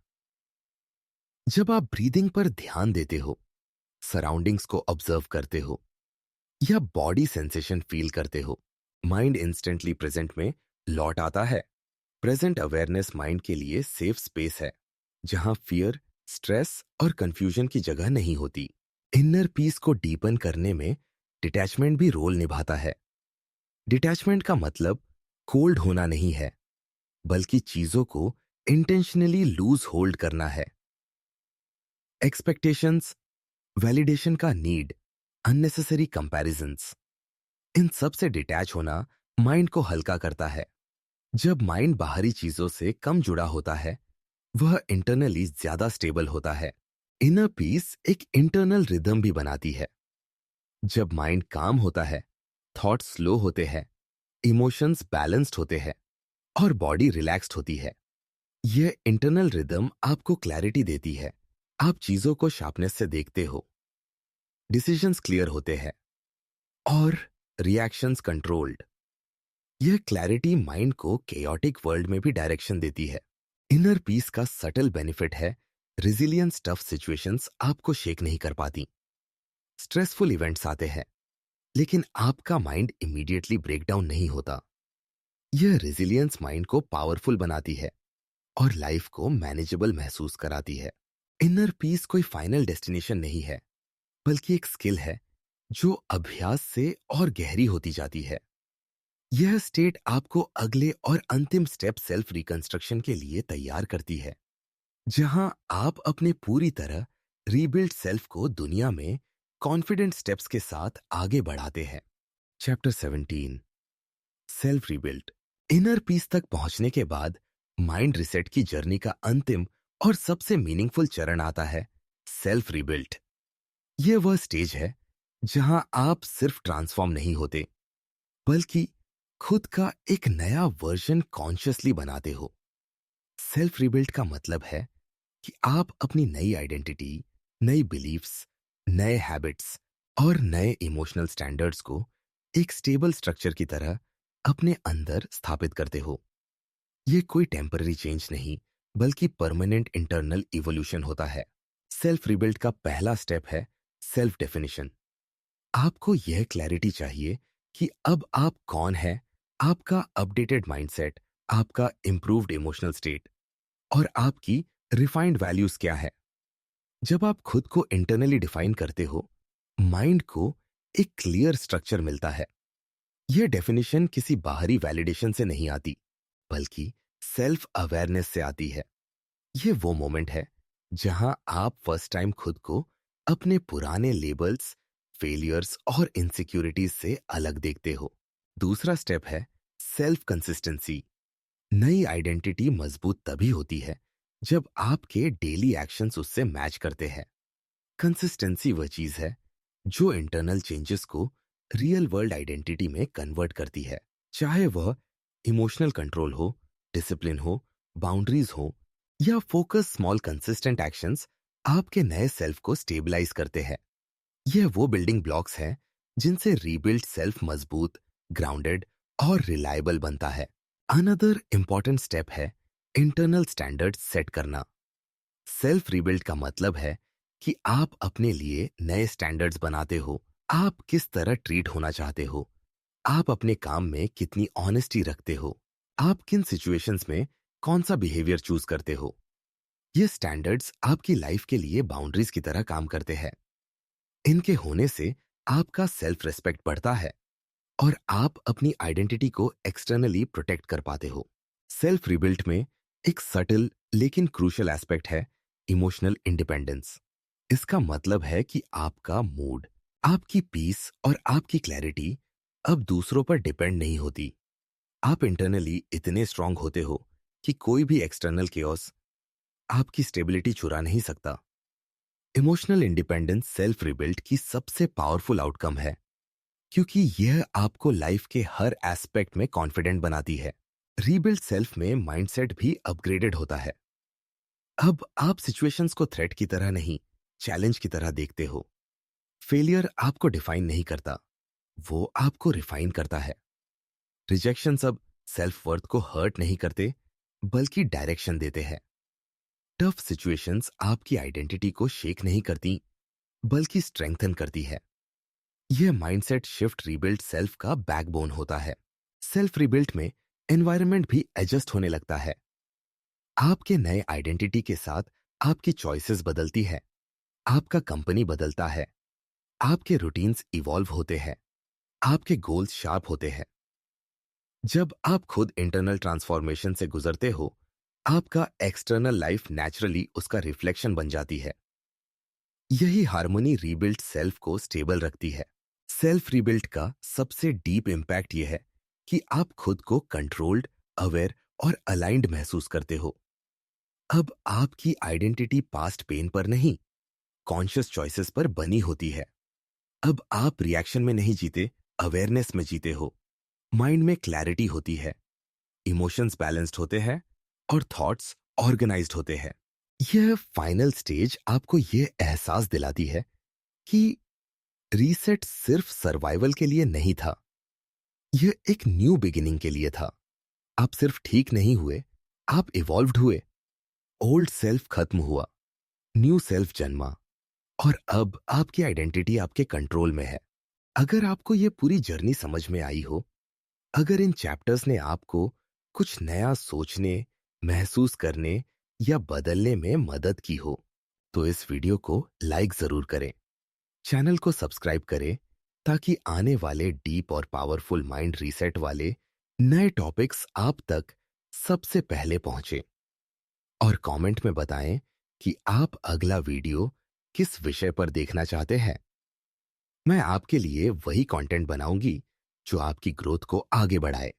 जब आप ब्रीदिंग पर ध्यान देते हो, सराउंडिंग्स को ऑब्जर्व करते हो या बॉडी सेंसेशन फील करते हो, माइंड इंस्टेंटली प्रेजेंट में लौट आता है। प्रेजेंट अवेयरनेस माइंड के लिए सेफ स्पेस है, जहां फियर, स्ट्रेस और कंफ्यूजन की जगह नहीं होती। इनर पीस को डीपन करने में डिटैचमेंट भी रोल निभाता है। डिटैचमेंट का मतलब कोल्ड होना नहीं है, बल्कि चीजों को इंटेंशनली लूज होल्ड करना है। एक्सपेक्टेशंस, वैलिडेशन का नीड, अननेसेसरी कंपैरिजंस, इन सब से डिटैच होना माइंड को हल्का करता है। जब माइंड बाहरी चीजों से कम जुड़ा होता है, वह इंटरनली ज्यादा स्टेबल होता है। इनर पीस एक इंटरनल रिदम भी बनाती है। जब माइंड काम होता है, थॉट्स स्लो होते हैं, इमोशंस बैलेंस्ड होते हैं और बॉडी रिलैक्स्ड होती है। यह इंटरनल रिदम आपको क्लैरिटी देती है। आप चीजों को शार्पनेस से देखते हो, डिसीजंस क्लियर होते हैं और रिएक्शंस कंट्रोल्ड। यह क्लैरिटी माइंड को केयोटिक वर्ल्ड में भी डायरेक्शन देती है। इनर पीस का सटल बेनिफिट है रिजिलियंस। टफ सिचुएशंस आपको शेक नहीं कर पाती। स्ट्रेसफुल इवेंट्स आते हैं, लेकिन आपका माइंड इमीडिएटली ब्रेकडाउन नहीं होता। यह रेजिलियंस माइंड को पावरफुल बनाती है और लाइफ को मैनेजेबल महसूस कराती है। इनर पीस कोई फाइनल डेस्टिनेशन नहीं है, बल्कि एक स्किल है जो अभ्यास से और गहरी होती जाती है। यह स्टेट आपको अगले और अंतिम स्टेप सेल्फ रिकंस्ट्रक्शन के लिए तैयार करती है, जहां आप अपने पूरी तरह रीबिल्ड सेल्फ को दुनिया में कॉन्फिडेंट स्टेप्स के साथ आगे बढ़ाते हैं। Chapter 17, self rebuild. Inner peace तक पहुंचने के बाद माइंड रिसेट की जर्नी का अंतिम और सबसे मीनिंगफुल चरण आता है सेल्फ रीबिल्ड। यह वह स्टेज है जहां आप सिर्फ ट्रांसफॉर्म नहीं होते, बल्कि खुद का एक नया वर्जन कॉन्शियसली बनाते हो। सेल्फ रिबिल्ड का मतलब है कि आप अपनी नई आइडेंटिटी, नई बिलीफ्स, नए हैबिट्स और नए इमोशनल स्टैंडर्ड्स को एक स्टेबल स्ट्रक्चर की तरह अपने अंदर स्थापित करते हो। यह कोई टेम्पररी चेंज नहीं, बल्कि परमानेंट इंटरनल इवोल्यूशन होता है। सेल्फ रिबिल्ड का पहला स्टेप है सेल्फ डेफिनेशन। आपको यह क्लैरिटी चाहिए कि अब आप कौन है, आपका अपडेटेड माइंडसेट, आपका इंप्रूव्ड इमोशनल स्टेट और आपकी रिफाइंड वैल्यूज क्या है। जब आप खुद को इंटरनली डिफाइन करते हो, माइंड को एक क्लियर स्ट्रक्चर मिलता है। यह डेफिनेशन किसी बाहरी वैलिडेशन से नहीं आती, बल्कि सेल्फ अवेयरनेस से आती है। ये वो मोमेंट है जहां आप फर्स्ट टाइम खुद को अपने पुराने लेबल्स, फेलियर्स और इनसिक्योरिटीज से अलग देखते हो। दूसरा स्टेप है सेल्फ कंसिस्टेंसी। नई आइडेंटिटी मजबूत तभी होती है जब आपके डेली एक्शंस उससे मैच करते हैं। कंसिस्टेंसी वह चीज है जो इंटरनल चेंजेस को रियल वर्ल्ड आइडेंटिटी में कन्वर्ट करती है, चाहे वह इमोशनल कंट्रोल हो, डिसिप्लिन हो, बाउंड्रीज हो या फोकस। स्मॉल कंसिस्टेंट एक्शंस आपके नए सेल्फ को स्टेबलाइज करते हैं। यह वो बिल्डिंग ब्लॉक्स हैं जिनसे रीबिल्ड सेल्फ मजबूत, ग्राउंडेड और रिलायबल बनता है। अनदर इंपॉर्टेंट स्टेप है इंटरनल स्टैंडर्ड्स सेट करना। सेल्फ रीबिल्ड का मतलब है कि आप अपने लिए नए स्टैंडर्ड्स बनाते हो। आप किस तरह ट्रीट होना चाहते हो, आप अपने काम में कितनी ऑनेस्टी रखते हो, आप किन सिचुएशंस में कौन सा बिहेवियर चूज करते हो। ये स्टैंडर्ड्स आपकी लाइफ के लिए बाउंड्रीज की तरह काम करते हैं। इनके होने से आपका सेल्फ रेस्पेक्ट बढ़ता है और आप अपनी आइडेंटिटी को एक्सटर्नली प्रोटेक्ट कर पाते हो। सेल्फ रिबिल्ट में एक सटल लेकिन क्रूशियल एस्पेक्ट है इमोशनल इंडिपेंडेंस। इसका मतलब है कि आपका मूड, आपकी पीस और आपकी क्लैरिटी अब दूसरों पर डिपेंड नहीं होती। आप इंटरनली इतने स्ट्रांग होते हो कि कोई भी एक्सटर्नल केओस आपकी स्टेबिलिटी चुरा नहीं सकता। इमोशनल इंडिपेंडेंस सेल्फ रिबिल्ट की सबसे पावरफुल आउटकम है, क्योंकि यह आपको लाइफ के हर एस्पेक्ट में कॉन्फिडेंट बनाती है। रीबिल्ड सेल्फ में माइंडसेट भी अपग्रेडेड होता है। अब आप सिचुएशंस को थ्रेट की तरह नहीं, चैलेंज की तरह देखते हो। फेलियर आपको डिफाइन नहीं करता, वो आपको रिफाइन करता है। रिजेक्शंस अब सेल्फ वर्थ को हर्ट नहीं करते, बल्कि डायरेक्शन देते हैं। टफ सिचुएशंस आपकी आइडेंटिटी को शेक नहीं करती, बल्कि स्ट्रेंथन करती है। यह माइंडसेट शिफ्ट रीबिल्ड सेल्फ का बैकबोन होता है। सेल्फ रिबिल्ड में एनवायरनमेंट भी एडजस्ट होने लगता है। आपके नए आइडेंटिटी के साथ आपकी चॉइसेस बदलती है, आपका कंपनी बदलता है, आपके रूटीन्स इवॉल्व होते हैं, आपके गोल्स शार्प होते हैं। जब आप खुद इंटरनल ट्रांसफॉर्मेशन से गुजरते हो, आपका एक्सटर्नल लाइफ नेचुरली उसका रिफ्लेक्शन बन जाती है। यही हार्मनी रीबिल्ड सेल्फ को स्टेबल रखती है। सेल्फ रीबिल्ड का सबसे डीप इंपैक्ट यह है कि आप खुद को कंट्रोल्ड, अवेयर और अलाइंड महसूस करते हो। अब आपकी आइडेंटिटी पास्ट पेन पर नहीं, कॉन्शियस चॉइसेस पर बनी होती है। अब आप रिएक्शन में नहीं जीते, अवेयरनेस में जीते हो। माइंड में क्लैरिटी होती है, इमोशंस बैलेंस्ड होते हैं और थॉट्स ऑर्गेनाइज्ड होते हैं। यह फाइनल स्टेज आपको यह एहसास दिलाती है कि रीसेट सिर्फ सर्वाइवल के लिए नहीं था, यह एक न्यू बिगिनिंग के लिए था। आप सिर्फ ठीक नहीं हुए, आप इवॉल्व्ड हुए। ओल्ड सेल्फ खत्म हुआ, न्यू सेल्फ जन्मा और अब आपकी आइडेंटिटी आपके कंट्रोल में है। अगर आपको यह पूरी जर्नी समझ में आई हो, अगर इन चैप्टर्स ने आपको कुछ नया सोचने, महसूस करने या बदलने में मदद की हो, तो इस वीडियो को लाइक जरूर करें। चैनल को सब्सक्राइब करें ताकि आने वाले डीप और पावरफुल माइंड रीसेट वाले नए टॉपिक्स आप तक सबसे पहले पहुंचे। और कमेंट में बताएं कि आप अगला वीडियो किस विषय पर देखना चाहते हैं। मैं आपके लिए वही कंटेंट बनाऊंगी जो आपकी ग्रोथ को आगे बढ़ाए।